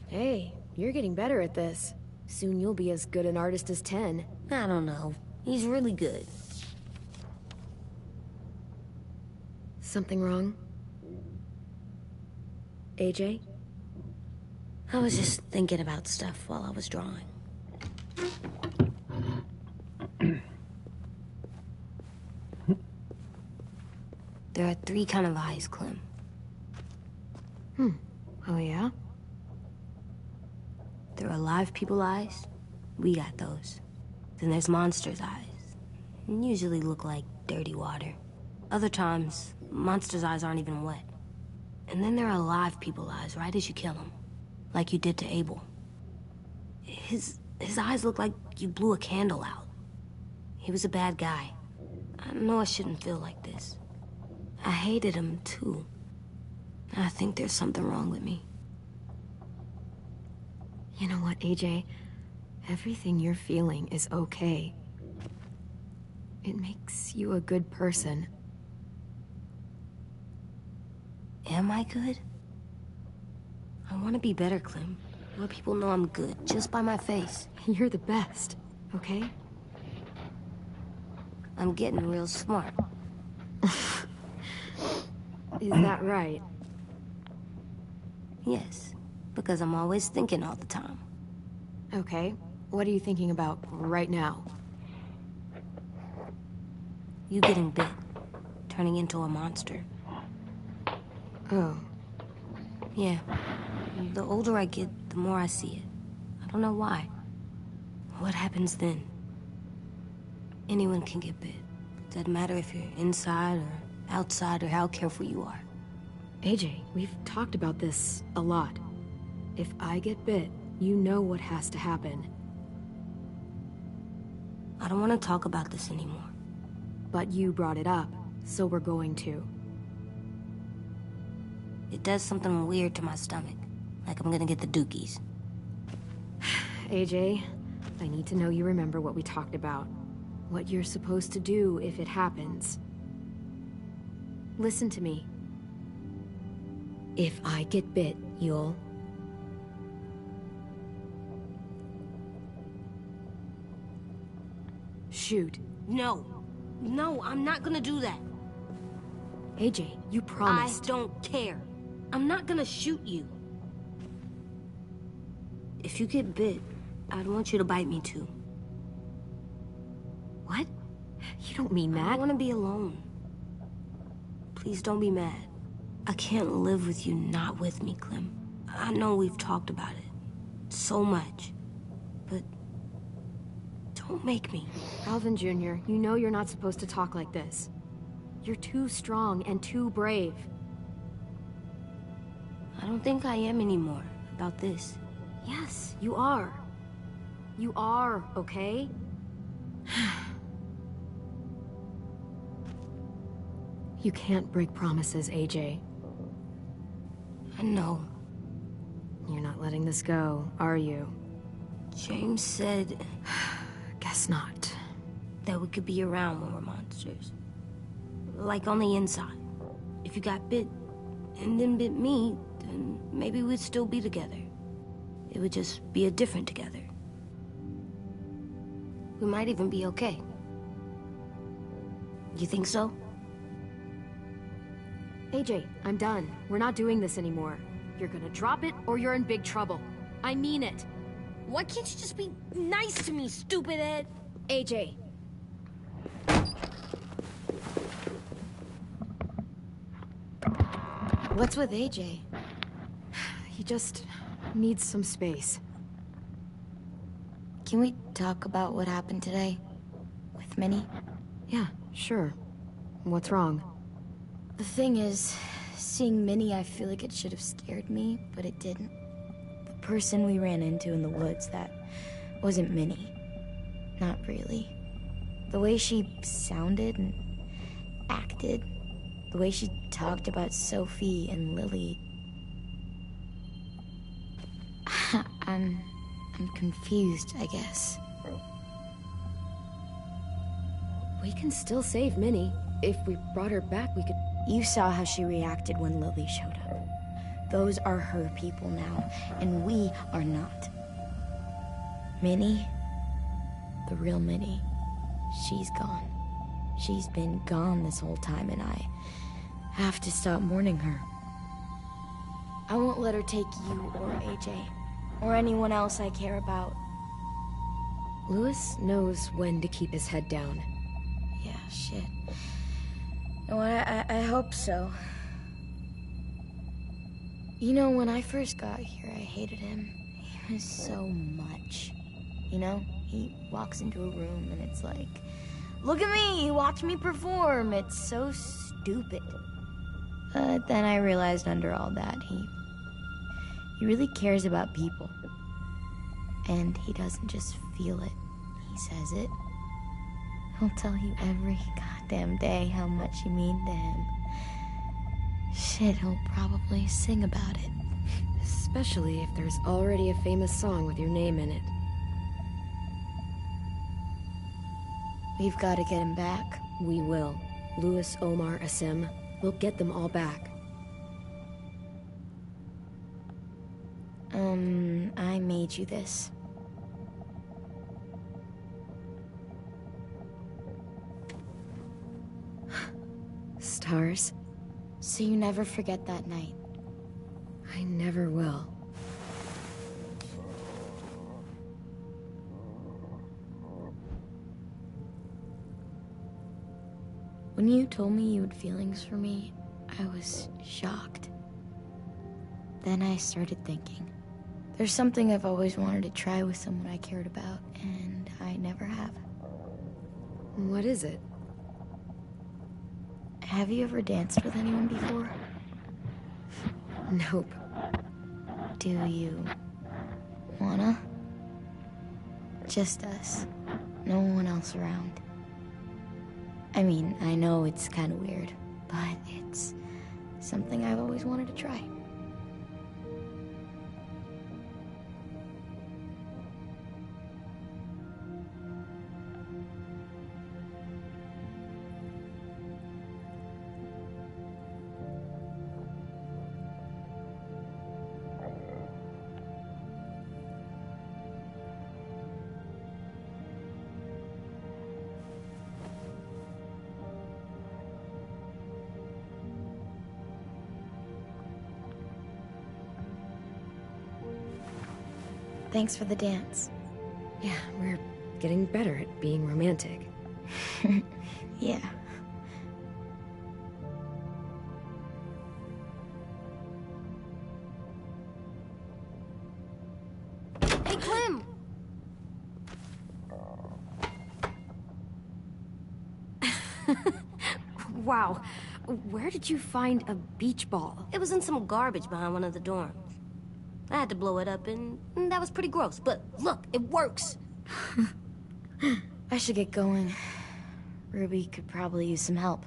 [SPEAKER 2] Hey, you're getting better at this. Soon you'll be as good an artist as 10.
[SPEAKER 8] I don't know. He's really good.
[SPEAKER 2] Something wrong? AJ?
[SPEAKER 8] I was just thinking about stuff while I was drawing. There are 3 kind of eyes, Clem.
[SPEAKER 6] Oh, yeah?
[SPEAKER 8] There are alive people eyes, We got those. Then there's monsters' eyes. Usually look like dirty water. Other times, monsters' eyes aren't even wet. And then there are live people's eyes right as you kill them. Like you did to Abel. His eyes look like you blew a candle out. He was a bad guy. I know I shouldn't feel like this. I hated him, too. I think there's something wrong with me.
[SPEAKER 2] You know what, AJ? Everything you're feeling is okay. It makes you a good person.
[SPEAKER 8] Am I good? I want to be better, Clem. Let people know I'm good, just by my face.
[SPEAKER 2] You're the best, okay?
[SPEAKER 8] I'm getting real smart.
[SPEAKER 2] Is that right?
[SPEAKER 8] Yes, because I'm always thinking all the time.
[SPEAKER 2] Okay, what are you thinking about right now?
[SPEAKER 8] You getting bit, turning into a monster.
[SPEAKER 2] Oh.
[SPEAKER 8] Yeah. The older I get, the more I see it. I don't know why. What happens then? Anyone can get bit. Doesn't matter if you're inside or outside or how careful you are.
[SPEAKER 2] AJ, we've talked about this a lot. If I get bit, you know what has to happen.
[SPEAKER 8] I don't want to talk about this anymore.
[SPEAKER 2] But you brought it up, so we're going to.
[SPEAKER 8] It does something weird to my stomach. Like I'm gonna get the dookies.
[SPEAKER 2] AJ, I need to know you remember what we talked about. What you're supposed to do if it happens. Listen to me. If I get bit, you'll... shoot.
[SPEAKER 8] No. No, I'm not gonna do that.
[SPEAKER 2] AJ, you promised.
[SPEAKER 8] I don't care. I'm not gonna shoot you. If you get bit, I'd want you to bite me too.
[SPEAKER 2] What? You don't mean that.
[SPEAKER 8] I want to be alone. Please don't be mad. I can't live with you not with me, Clem. I know we've talked about it so much, but don't make me.
[SPEAKER 2] Alvin Jr., you know you're not supposed to talk like this. You're too strong and too brave.
[SPEAKER 8] I don't think I am anymore about this.
[SPEAKER 2] Yes, you are. You are, okay? You can't break promises, AJ.
[SPEAKER 8] I know.
[SPEAKER 2] You're not letting this go, are you?
[SPEAKER 8] James said...
[SPEAKER 2] Guess not.
[SPEAKER 8] That we could be around when we're monsters. Like on the inside. If you got bit and then bit me, then maybe we'd still be together. It would just be a different together. We might even be okay. You think so?
[SPEAKER 2] AJ, I'm done. We're not doing this anymore. You're gonna drop it or you're in big trouble. I mean it.
[SPEAKER 8] Why can't you just be nice to me, stupid Ed?
[SPEAKER 2] AJ.
[SPEAKER 4] What's with AJ?
[SPEAKER 2] He just needs some space.
[SPEAKER 4] Can we talk about what happened today? With Minnie?
[SPEAKER 2] Yeah, sure. What's wrong?
[SPEAKER 4] The thing is, seeing Minnie, I feel like it should have scared me, but it didn't. The person we ran into in the woods, that wasn't Minnie. Not really. The way she sounded and acted, the way she talked about Sophie and Lily. I'm confused, I guess.
[SPEAKER 2] We can still save Minnie. If we brought her back, we could...
[SPEAKER 4] You saw how she reacted when Lily showed up. Those are her people now, and we are not. Minnie, the real Minnie, she's gone. She's been gone this whole time, and I have to stop mourning her. I won't let her take you or AJ, or anyone else I care about.
[SPEAKER 2] Louis knows when to keep his head down.
[SPEAKER 4] Yeah, shit. No, I hope so. You know, when I first got here, I hated him. He was so much. You know, he walks into a room and it's like, look at me, watch me perform. It's so stupid. But then I realized under all that, he really cares about people. And he doesn't just feel it, he says it. He'll tell you every goddamn day how much you mean to him. Shit, he'll probably sing about it.
[SPEAKER 2] Especially if there's already a famous song with your name in it.
[SPEAKER 4] We've got to get him back.
[SPEAKER 2] We will. Louis, Omar, Asim. We'll get them all back.
[SPEAKER 4] I made you this.
[SPEAKER 2] Stars?
[SPEAKER 4] So you never forget that night.
[SPEAKER 2] I never will.
[SPEAKER 4] When you told me you had feelings for me, I was shocked. Then I started thinking. There's something I've always wanted to try with someone I cared about, and I never have.
[SPEAKER 2] What is it?
[SPEAKER 4] Have you ever danced with anyone before?
[SPEAKER 2] Nope.
[SPEAKER 4] Do you wanna? Just us. No one else around. I mean, I know it's kind of weird, but it's something I've always wanted to try. Thanks for the dance.
[SPEAKER 2] Yeah, we're getting better at being romantic.
[SPEAKER 4] Yeah. Hey, Clem!
[SPEAKER 2] Wow. Where did you find a beach ball?
[SPEAKER 8] It was in some garbage behind one of the dorms. I had to blow it up, and that was pretty gross. But look, it works.
[SPEAKER 4] I should get going. Ruby could probably use some help.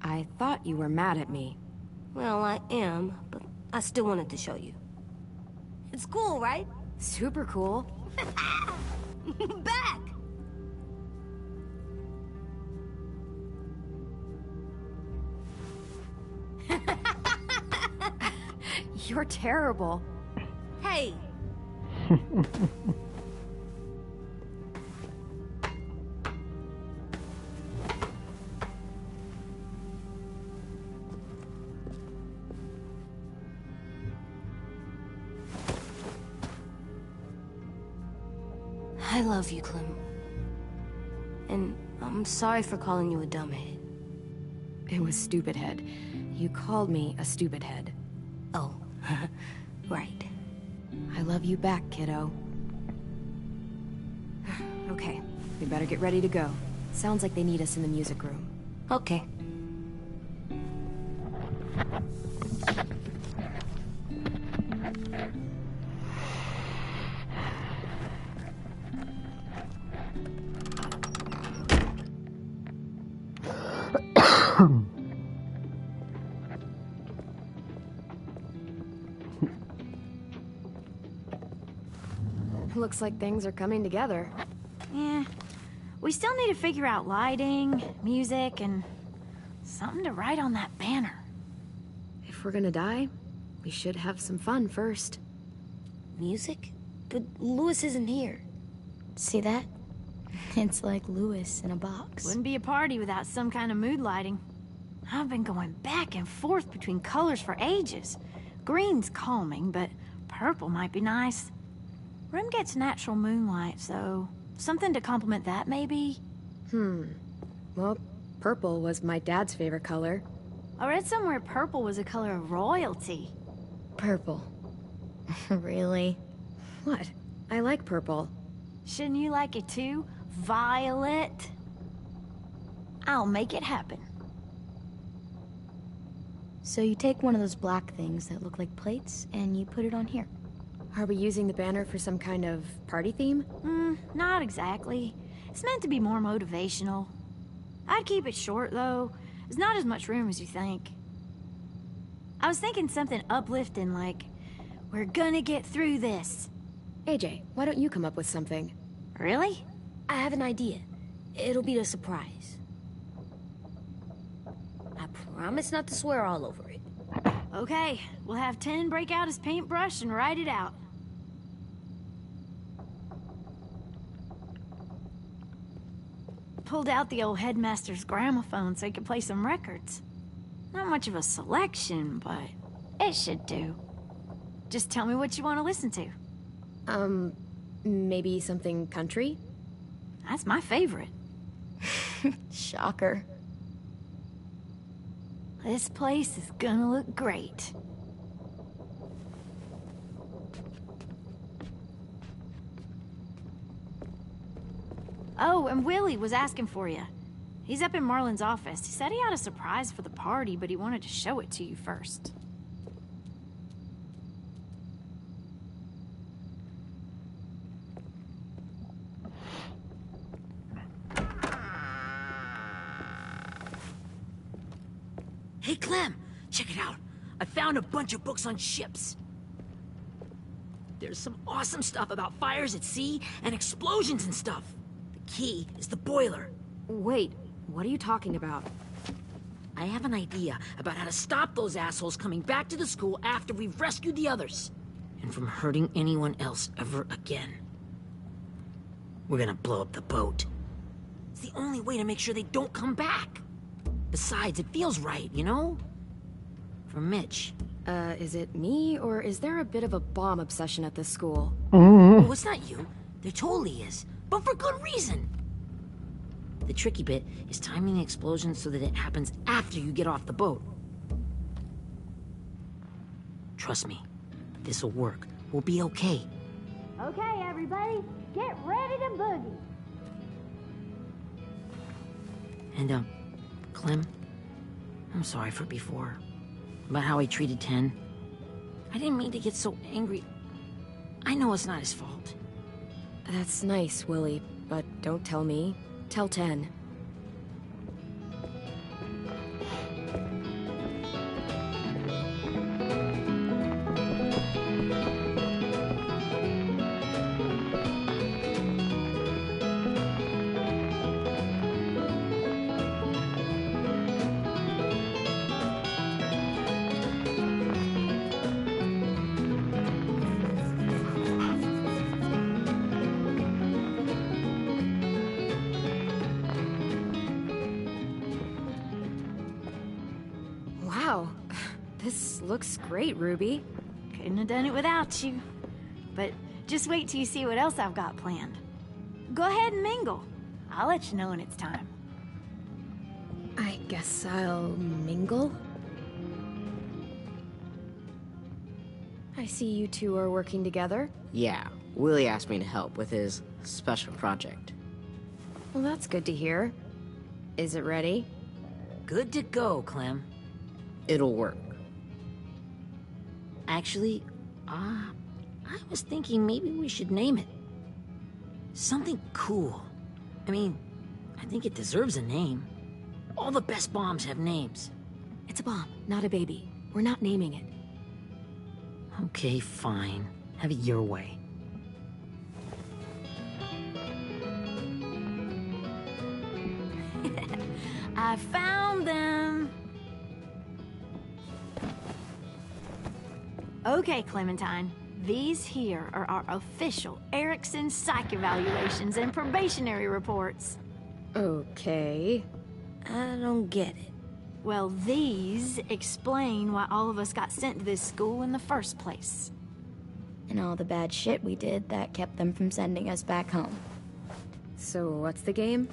[SPEAKER 2] I thought you were mad at me.
[SPEAKER 8] Well, I am, but I still wanted to show you. It's cool, right?
[SPEAKER 2] Super cool.
[SPEAKER 8] Back!
[SPEAKER 2] You're terrible.
[SPEAKER 8] Hey! I love you, Clem. And I'm sorry for calling you a dumbhead.
[SPEAKER 2] It was stupid head. You called me a stupid head.
[SPEAKER 8] Oh, right.
[SPEAKER 2] I love you back, kiddo. Okay, we better get ready to go. Sounds like they need us in the music room.
[SPEAKER 8] Okay.
[SPEAKER 2] Looks like things are coming together.
[SPEAKER 6] Yeah. We still need to figure out lighting, music, and something to write on that banner.
[SPEAKER 2] If we're gonna die, we should have some fun first.
[SPEAKER 8] Music? But Louis isn't here.
[SPEAKER 4] See that? It's like Louis in a box.
[SPEAKER 6] Wouldn't be a party without some kind of mood lighting. I've been going back and forth between colors for ages. Green's calming, but purple might be nice. Room gets natural moonlight, so something to complement that, maybe?
[SPEAKER 2] Well, purple was my dad's favorite color.
[SPEAKER 6] I read somewhere purple was a color of royalty.
[SPEAKER 2] Purple. Really? What? I like purple.
[SPEAKER 6] Shouldn't you like it too? Violet? I'll make it happen.
[SPEAKER 4] So you take one of those black things that look like plates, and you put it on here.
[SPEAKER 2] Are we using the banner for some kind of party theme?
[SPEAKER 6] Not exactly. It's meant to be more motivational. I'd keep it short, though. There's not as much room as you think. I was thinking something uplifting like, we're gonna get through this.
[SPEAKER 2] AJ, why don't you come up with something?
[SPEAKER 6] Really?
[SPEAKER 8] I have an idea. It'll be a surprise. I promise not to swear all over it.
[SPEAKER 6] Okay, we'll have 10 break out his paintbrush and write it out. Pulled out the old headmaster's gramophone so he could play some records. Not much of a selection, but it should do. Just tell me what you want to listen to.
[SPEAKER 2] Maybe something country?
[SPEAKER 6] That's my favorite.
[SPEAKER 2] Shocker.
[SPEAKER 6] This place is gonna look great. Oh, and Willie was asking for you. He's up in Marlin's office. He said he had a surprise for the party, but he wanted to show it to you first.
[SPEAKER 3] Hey, Clem, check it out. I found a bunch of books on ships. There's some awesome stuff about fires at sea and explosions and stuff. The key is the boiler.
[SPEAKER 2] Wait, what are you talking about?
[SPEAKER 3] I have an idea about how to stop those assholes coming back to the school after we've rescued the others. And from hurting anyone else ever again. We're gonna blow up the boat. It's the only way to make sure they don't come back. Besides, it feels right, you know? For Mitch.
[SPEAKER 2] Is it me, or is there a bit of a bomb obsession at this school?
[SPEAKER 3] Oh, it's not you. There totally is. But for good reason. The tricky bit is timing the explosion so that it happens after you get off the boat. Trust me, this'll work. We'll be okay.
[SPEAKER 6] Okay, everybody, get ready to boogie.
[SPEAKER 3] And, Clem, I'm sorry for before. About how I treated Ten. I didn't mean to get so angry. I know it's not his fault.
[SPEAKER 2] That's nice, Willie, but don't tell me. Tell 10. Wow, this looks great, Ruby.
[SPEAKER 6] Couldn't have done it without you. But just wait till you see what else I've got planned. Go ahead and mingle. I'll let you know when it's time.
[SPEAKER 2] I guess I'll mingle? I see you two are working together.
[SPEAKER 12] Yeah, Willie asked me to help with his special project.
[SPEAKER 2] Well, that's good to hear. Is it ready?
[SPEAKER 3] Good to go, Clem.
[SPEAKER 12] It'll work.
[SPEAKER 3] Actually, I was thinking maybe we should name it. Something cool. I mean, I think it deserves a name. All the best bombs have names.
[SPEAKER 2] It's a bomb, not a baby. We're not naming it.
[SPEAKER 3] Okay, fine. Have it your way.
[SPEAKER 6] I found them. Okay, Clementine. These here are our official Erickson psych evaluations and probationary reports.
[SPEAKER 2] Okay.
[SPEAKER 8] I don't get it.
[SPEAKER 6] Well, these explain why all of us got sent to this school in the first place.
[SPEAKER 4] And all the bad shit we did that kept them from sending us back home.
[SPEAKER 2] So what's the game?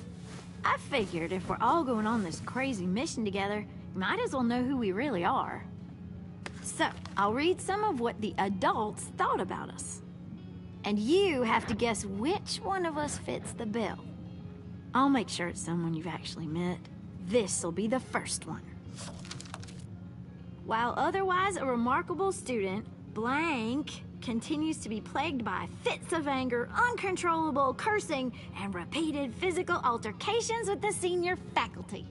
[SPEAKER 6] I figured if we're all going on this crazy mission together, Might as well know who we really are. So, I'll read some of what the adults thought about us. And you have to guess which one of us fits the bill. I'll make sure it's someone you've actually met. This'll be the first one. While otherwise a remarkable student, blank continues to be plagued by fits of anger, uncontrollable cursing, and repeated physical altercations with the senior faculty.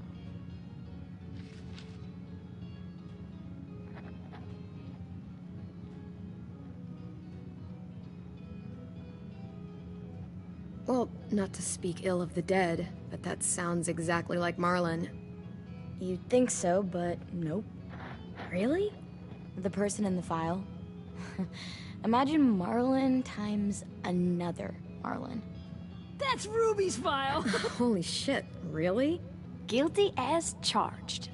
[SPEAKER 2] Well, not to speak ill of the dead, but that sounds exactly like Marlon.
[SPEAKER 4] You'd think so, but nope.
[SPEAKER 2] Really?
[SPEAKER 4] The person in the file. Imagine Marlon times another Marlon.
[SPEAKER 3] That's Ruby's file.
[SPEAKER 2] Holy shit, really?
[SPEAKER 6] Guilty as charged.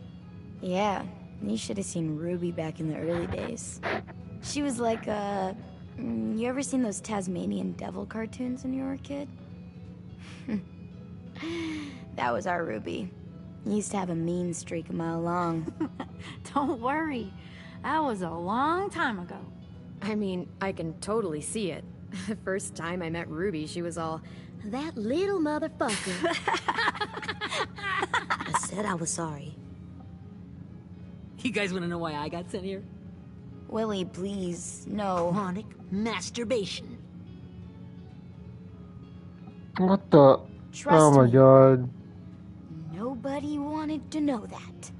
[SPEAKER 4] Yeah, you should have seen Ruby back in the early days. She was like, you ever seen those Tasmanian devil cartoons when you were a kid? That was our Ruby. Used to have a mean streak a mile long.
[SPEAKER 6] Don't worry. That was a long time ago.
[SPEAKER 2] I mean, I can totally see it. The first time I met Ruby, she was all,
[SPEAKER 8] That little motherfucker. I said I was sorry.
[SPEAKER 3] You guys want to know why I got sent here?
[SPEAKER 4] Willie, please, no.
[SPEAKER 3] Chronic masturbation.
[SPEAKER 10] What the?
[SPEAKER 4] Trust
[SPEAKER 10] Oh my
[SPEAKER 4] me.
[SPEAKER 10] god.
[SPEAKER 4] Nobody wanted to know that.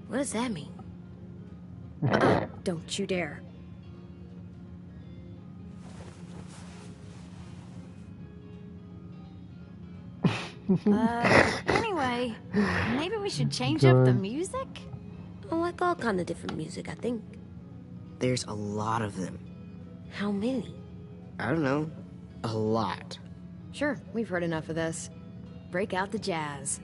[SPEAKER 8] What does that mean?
[SPEAKER 2] don't you dare.
[SPEAKER 6] Anyway, maybe we should change up the music?
[SPEAKER 8] I like all kind of different music, I think.
[SPEAKER 12] There's a lot of them.
[SPEAKER 8] How many?
[SPEAKER 12] I don't know. A lot.
[SPEAKER 2] Sure, we've heard enough of this. Break out the jazz.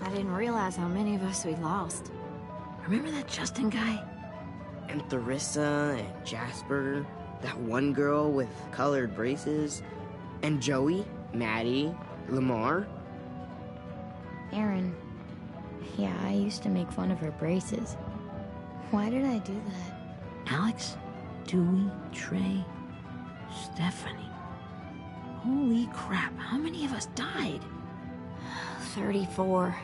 [SPEAKER 6] I didn't realize how many of us we lost.
[SPEAKER 3] Remember that Justin guy?
[SPEAKER 12] And Theresa and Jasper. That one girl with colored braces. And Joey, Maddie, Lamar.
[SPEAKER 4] Aaron. Yeah, I used to make fun of her braces. Why did I do that?
[SPEAKER 3] Alex, Dewey, Trey, Stephanie. Holy crap, how many of us died?
[SPEAKER 6] 34.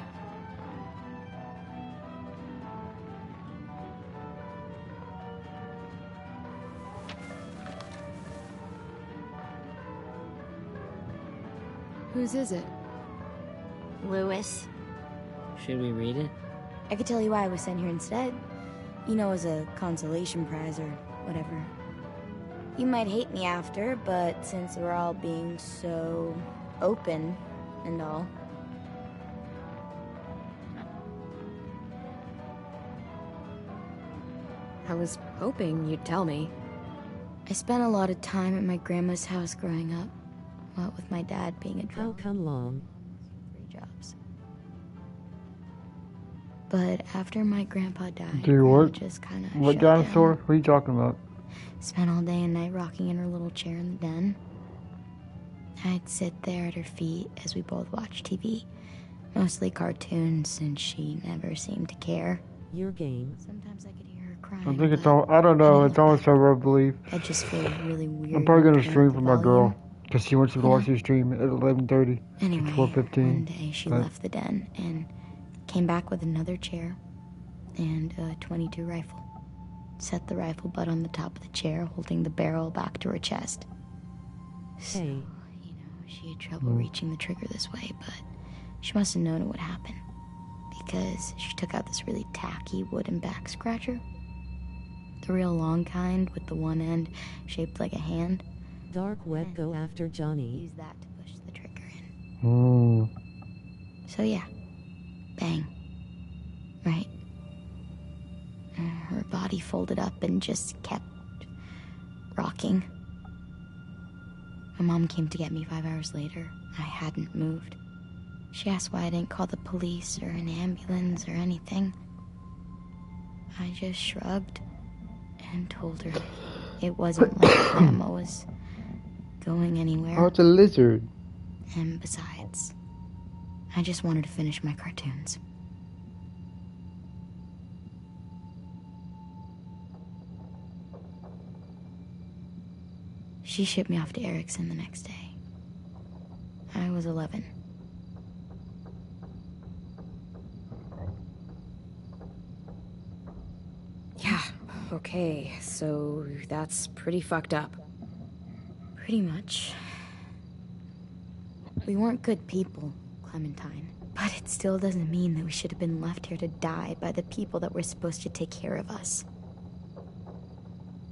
[SPEAKER 2] Whose is it?
[SPEAKER 6] Lewis.
[SPEAKER 3] Should we read it?
[SPEAKER 4] I could tell you why I was sent here instead. You know, as a consolation prize or whatever. You might hate me after, but since we're all being so open and all.
[SPEAKER 2] I was hoping you'd tell me.
[SPEAKER 4] I spent a lot of time at my grandma's house growing up. What with my dad being a
[SPEAKER 1] How
[SPEAKER 4] drummer.
[SPEAKER 1] come long?
[SPEAKER 4] 3 jobs. But after my grandpa died,
[SPEAKER 10] Dude,
[SPEAKER 4] Grandma
[SPEAKER 10] what?
[SPEAKER 4] just kind of
[SPEAKER 10] What dinosaur? What are you talking about?
[SPEAKER 4] Spent all day and night rocking in her little chair in the den. I'd sit there at her feet as we both watched TV. Mostly cartoons, since she never seemed to care.
[SPEAKER 1] Your game.
[SPEAKER 4] Sometimes I could hear her crying.
[SPEAKER 10] I think it's
[SPEAKER 4] but
[SPEAKER 10] all. I don't know.
[SPEAKER 4] I
[SPEAKER 10] It's
[SPEAKER 4] didn't
[SPEAKER 10] almost over, I believe.
[SPEAKER 4] I just feel really weird.
[SPEAKER 10] I'm probably gonna
[SPEAKER 4] turning
[SPEAKER 10] stream
[SPEAKER 4] up
[SPEAKER 10] for
[SPEAKER 4] the
[SPEAKER 10] my girl
[SPEAKER 4] volume.
[SPEAKER 10] because she wants to watch the stream at 11:30.
[SPEAKER 4] Anyway,
[SPEAKER 10] 12:15.
[SPEAKER 4] one day she left the den and came back with another chair and a .22 rifle. Set the rifle butt on the top of the chair, holding the barrel back to her chest. So,
[SPEAKER 1] Hey.
[SPEAKER 4] she had trouble reaching the trigger this way, but she must have known it would happen. Because she took out this really tacky wooden back scratcher. The real long kind with the one end shaped like a hand.
[SPEAKER 1] Dark Wet go after Johnny.
[SPEAKER 4] Use that to push the trigger in.
[SPEAKER 10] Mm.
[SPEAKER 4] So yeah, bang. Right. Her body folded up and just kept rocking. My mom came to get me 5 hours later. I hadn't moved. She asked why I didn't call the police or an ambulance or anything. I just shrugged and told her it wasn't like Grandma was going anywhere.
[SPEAKER 10] Oh, it's a lizard.
[SPEAKER 4] And besides, I just wanted to finish my cartoons. She shipped me off to Erickson the next day. I was 11.
[SPEAKER 2] Yeah, okay, so that's pretty fucked up.
[SPEAKER 4] Pretty much. We weren't good people, Clementine. But it still doesn't mean that we should have been left here to die by the people that were supposed to take care of us.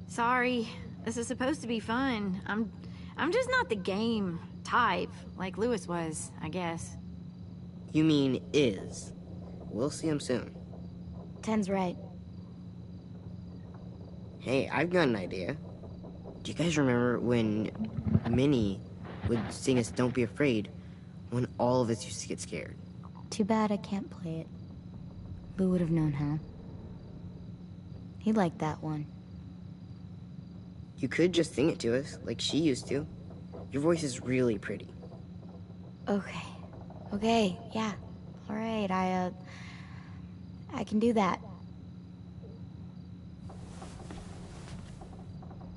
[SPEAKER 6] Sorry, this is supposed to be fun. I'm just not the game type, like Lewis was, I guess.
[SPEAKER 12] You mean is. We'll see him soon.
[SPEAKER 4] Ten's right.
[SPEAKER 12] Hey, I've got an idea. Do you guys remember when Minnie would sing us Don't Be Afraid when all of us used to get scared?
[SPEAKER 4] Too bad I can't play it. Lou would have known how. He liked that one.
[SPEAKER 12] You could just sing it to us, like she used to. Your voice is really pretty.
[SPEAKER 4] Okay, yeah. All right, I can do that.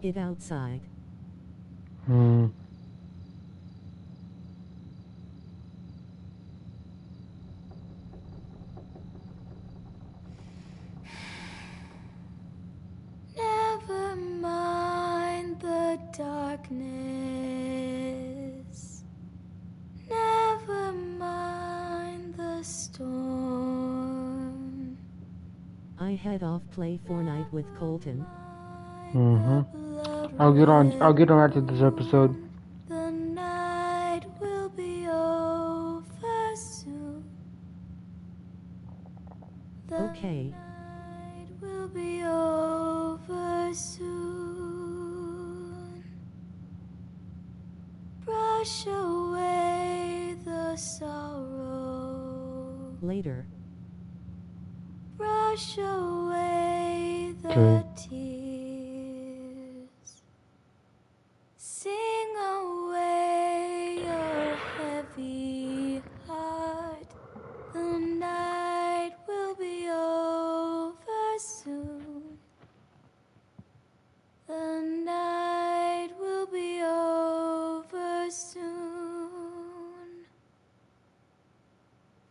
[SPEAKER 1] It outside.
[SPEAKER 5] Never mind the darkness. Never mind the storm.
[SPEAKER 1] I head off play Fortnite with Colton.
[SPEAKER 10] I'll get on after this episode.
[SPEAKER 5] The night will be over soon.
[SPEAKER 1] Okay.
[SPEAKER 5] Night will be over soon. Brush away the sorrow.
[SPEAKER 1] Later.
[SPEAKER 5] Brush away the
[SPEAKER 10] Okay.
[SPEAKER 5] tears. Sing away your heavy heart. The night will be over soon. The night will be over soon.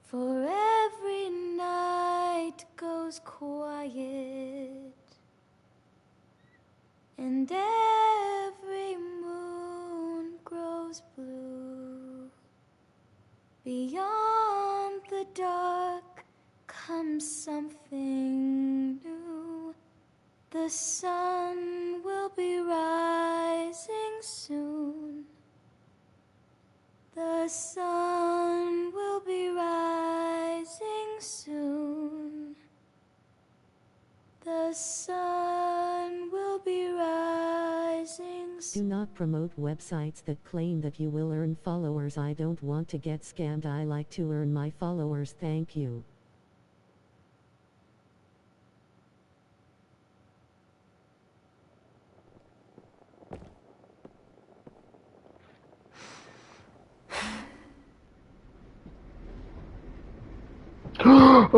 [SPEAKER 5] For every night goes quiet, and every moon grows blue. Beyond the dark comes something new. The sun will be rising soon. The sun will be rising soon. The sun will be rising
[SPEAKER 1] Do not promote websites that claim that you will earn followers. I don't want to get scammed. I like to earn my followers. Thank you.
[SPEAKER 10] No.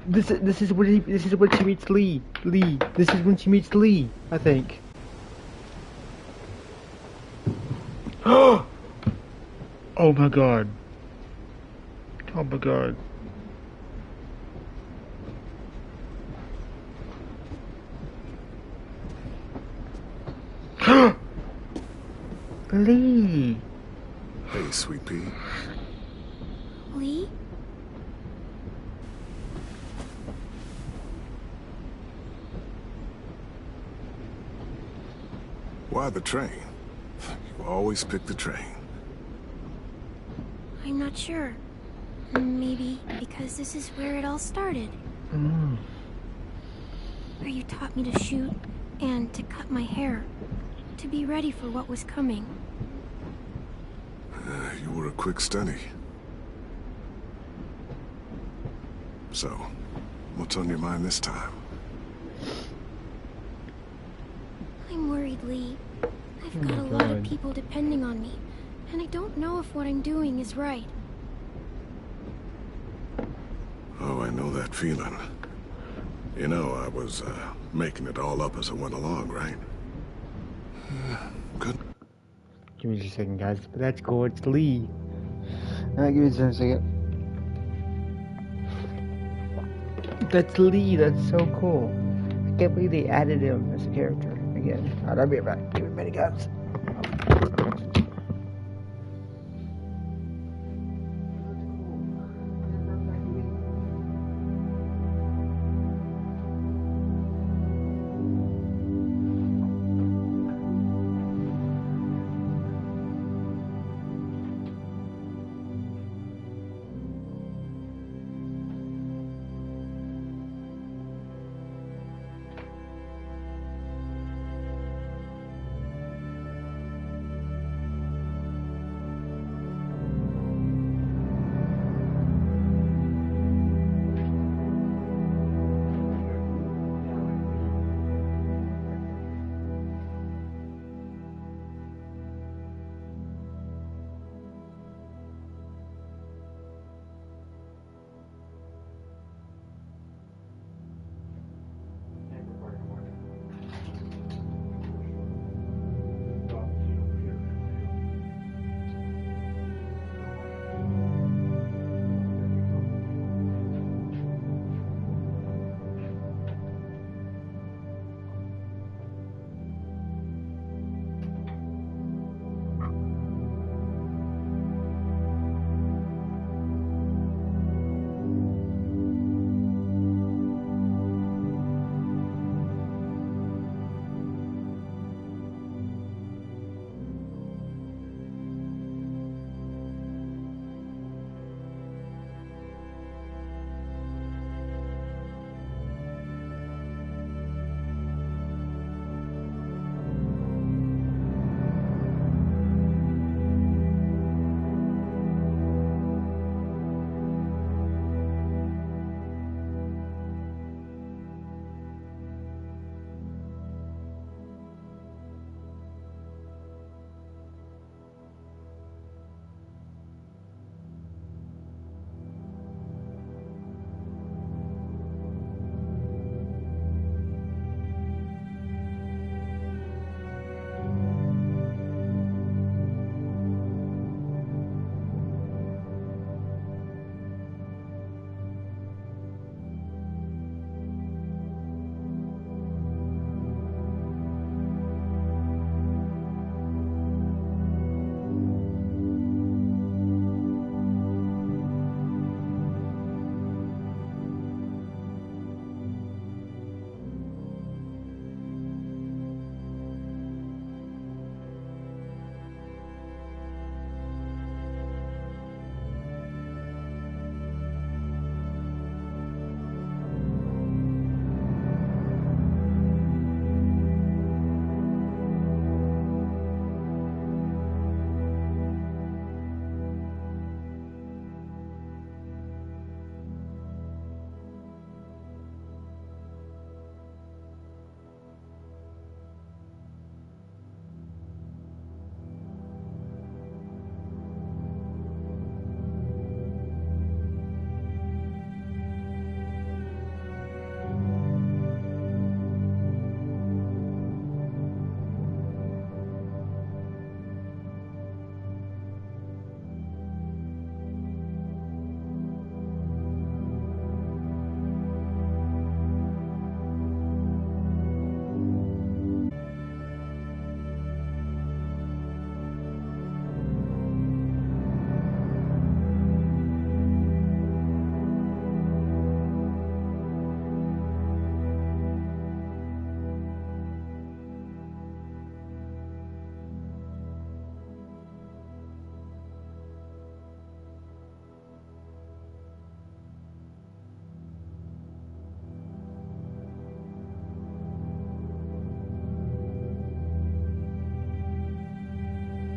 [SPEAKER 10] This is when she meets Lee. This is when she meets Lee, I think. Oh my god. Oh my god. Lee.
[SPEAKER 7] Hey, Sweet Pea.
[SPEAKER 4] Lee?
[SPEAKER 7] Why the train? You always pick the train.
[SPEAKER 13] I'm not sure. Maybe because this is where it all started. Where you taught me to shoot and to cut my hair. to be ready for what was coming.
[SPEAKER 14] You were a quick study. So, what's on your mind this time?
[SPEAKER 13] I'm worried, Lee. I've got a
[SPEAKER 10] my
[SPEAKER 13] lot of
[SPEAKER 10] God.
[SPEAKER 13] people depending on me, and I don't know if what I'm doing is right.
[SPEAKER 14] Oh, I know that feeling. You know, I was, making it all up as I went along, right? Good.
[SPEAKER 10] Give me just a second, guys. But that's cool. It's Lee. Alright, give me just a second. That's Lee. That's so cool. I can't believe they added him as a character again. Alright, I'll be right back. Give me a minute, guys.